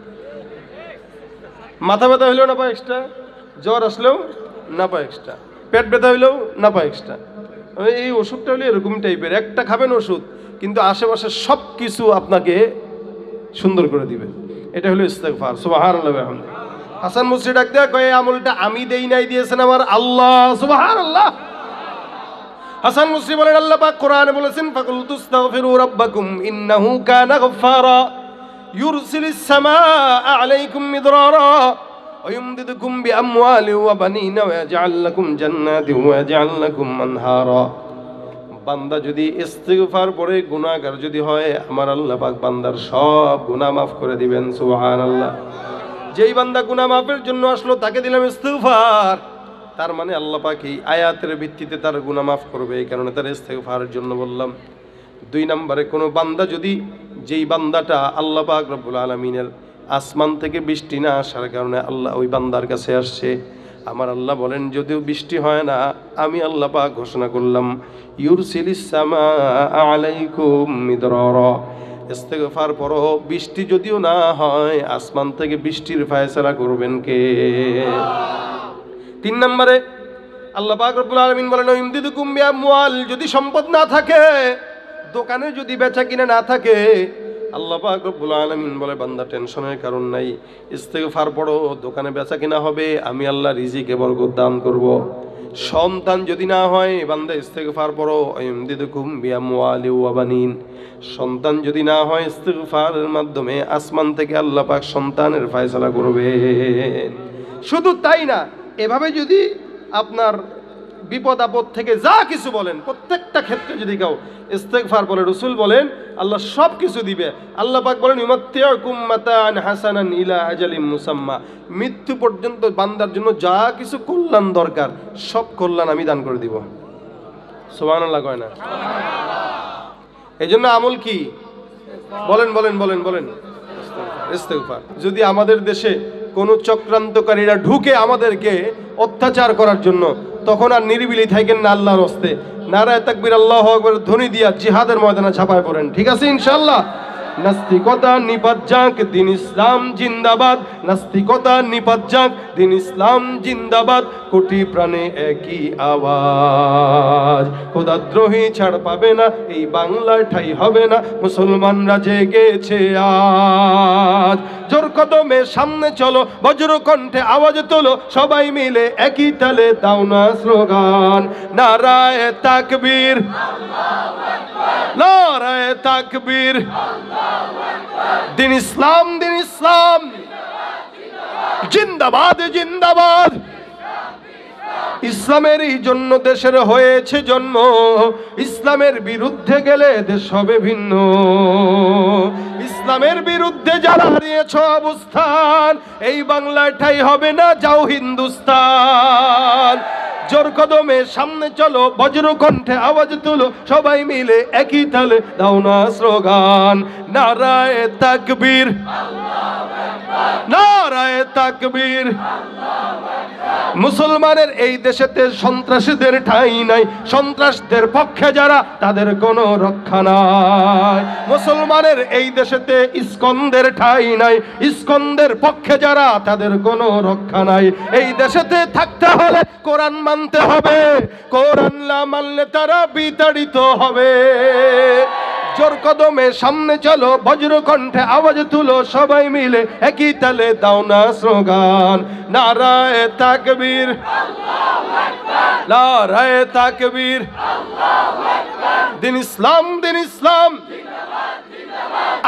মাথা ব্যথা হইলেও নাপা এক্সট্রা, জ্বর আসলেও নাপা এক্সট্রা, পেট ব্যথা হইলেও নাপা এক্সট্রা। এই ওষুধটা হলে এরকম টাইপের, একটা খাবেন ওষুধ কিন্তু আশেপাশে সব কিছু আপনাকে সুন্দর করে দিবে। এটা হলো ইস্তিগফার। সুবহানাল্লাহ ওয়া বিহামদিহি। হাসান বসরি ডাক দেয়া কয় আমলটা আমি দেই নাই, দিয়েছেন আমার আল্লাহ। সুবহানাল্লাহ। হাসান বসরি বলেন আল্লাহ পাক কোরআনে বলেছেন ফাকুল তুস্তাগফিরু রাব্বাকুম ইন্নাহু কানা গফফারা ইউরসিলিস সামাআ আলাইকুম মিদরারা ওয়া ইউমদিদুকুম বিআমওয়ালিন ওয়া বানিনা ওয়া ইয়াজআল লাকুম জান্নাতিন ওয়া ইয়াজআল লাকুম আনহারা। বান্দা যদি ইস্তিগফার পড়ে, গুনাহগার যদি হয়, আমার আল্লাহ পাক বান্দার সব গুনাহ মাফ করে দিবেন। সুবহানাল্লাহ। যেই বান্দা গুনাহ মাফের জন্য আসলো তাকে দিলাম ইস্তিগফার, তার মানে আল্লাহ পাক এই আয়াতের ভিত্তিতে তার গুনাহ মাফ করবে, এই কারণে তার ইস্তিগফারের জন্য বললাম। 2 নম্বরে কোনো বান্দা যদি, যেই বান্দাটা আল্লাহ পাক রব্বুল আলামিনের আসমান থেকে বৃষ্টি না আসার কারণে আল্লাহ ওই বান্দার কাছে আসছে, আমার আল্লাহ বলেন যদিও বৃষ্টি হয় না, আমি আল্লাহ পাক ঘোষণা করলাম ইউরসিলিস সামাআ আলাইকুম মিদরারা, ইস্তেগফার পড়ো। বৃষ্টি যদিও না হয়, আসমান থেকে বৃষ্টির ফায়সালা করবেন কে? 3 নম্বরে আল্লাহ পাক রব্বুল আলামিন বলেন, ইমদিদুকুম বিআমওয়াল, যদি সম্পদ না থাকে, দোকানে যদি বেচা কিনা না থাকে, আল্লাহ পাক রব্বুল আলামিন বলে বান্দা টেনশনের কারণ নাই, ইস্তেগফার পড়ো, দোকানে বেচা কিনা হবে, আমি আল্লাহ রিজিকে বরকত দান করব। সন্তান যদি না হয়, বান্দা ইস্তেগফার পড়ো, ইমদিদুকুম বিআমওয়ালি ওয়া বানিন, সন্তান যদি না হয়, ইস্তেগফারের মাধ্যমে আসমান থেকে আল্লাহ পাক সন্তানের ফয়সালা করবেন। শুধু তাই না, এভাবে যদি আপনার বিপদ আপদ থেকে যা কিছু বলেন, প্রত্যেকটা ক্ষেত্রে যদি কেউ ইস্তেগফার বলে, রাসূল বলেন আল্লাহ সব কিছু দিবে। আল্লাহ পাক বলেন, ইউমাত্তিউকুম মাতাআন হাসানান ইলা আজালিম মুসাম্মা, মৃত্যু পর্যন্ত বান্দার জন্য যা কিছু কল্যাণ দরকার, সব কল্যাণ আমি দান করে দিব। সুবহানাল্লাহ কয় না? এই জন্য আমল কি? বলেন বলেন বলেন বলেন, ইস্তেগফার। যদি আমাদের দেশে কোন চক্রান্তকারীরা ঢুকে আমাদেরকে অত্যাচার করার জন্য, তখন আর নিরিবিলি থাকেন না, আল্লাহর হস্তে নারায়ে তাকবীর আল্লাহু আকবার ধ্বনি দিয়া জিহাদের ময়দানে ঝাঁপায় পড়েন। ঠিক আছে ইনশাআল্লাহ? নাস্তিকতা নিপাত যাক, দিন ইসলাম জিন্দাবাদ। নাস্তিকতা নিপাত যাক, দিন ইসলাম জিন্দাবাদ। কোটি প্রাণে একই আওয়াজ, খোদাদ্রোহী ছাড় পাবে না, এই বাংলার ঠাই হবে না, মুসলমানরা জেগেছে আজ। জোর কদমে সামনে চলো, বজ্র কণ্ঠে আওয়াজ তোলো, সবাই মিলে একই তালে দাও না স্লোগান, নারায়ে তাকবীর, নারায়ে তাকবীর। দিন ইসলাম, দিন ইসলাম জিন্দাবাদ, জিন্দাবাদ। ইসলামেরই জন্য দেশের হয়েছে জন্ম, ইসলামের বিরুদ্ধে গেলে দেশ হবে ভিন্ন। ইসলামের বিরুদ্ধে যারা হারিয়েছ অবস্থান, এই বাংলার ঠাই হবে না, যাও হিন্দুস্তান। জোর কদমে সামনে চলো, বজ্র কণ্ঠে আওয়াজ তুলো, সবাই মিলে একই তালে দাও না স্লোগান, নারায়ে তাকবীর, নারায়ে তাকবীর। মুসলমানের এই দেশেতে সন্ত্রাসীদের ঠাঁই নাই, সন্ত্রাসদের পক্ষে যারা তাদের কোনো রক্ষা নাই। মুসলমানের এই দেশেতে ইস্কনদের ঠাঁই নাই, ইস্কনদের পক্ষে যারা তাদের কোনো রক্ষা নাই। এই দেশেতে থাকতে হলে কোরআন মানতে হবে, কোরআন না মানলে তারা বিতাড়িত হবে। জোর কদমে সামনে চলো, বজ্র কণ্ঠে আওয়াজ তুলো, সবাই মিলে একই তালে দাও না স্লোগান, নারায়ে তাকবীর, নারায়ে তাকবীর। দিন ইসলাম, দিন ইসলাম,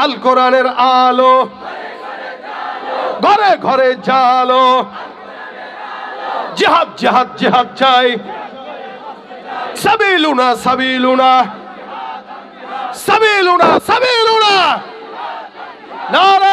আল কোরআনের আলো ঘরে ঘরে জালো, জিহাদ জিহাদ জিহাদ চাই, সাবিলুনা সাবিলুনা, সাবিলুনা সাবিলুনা, নারায়ে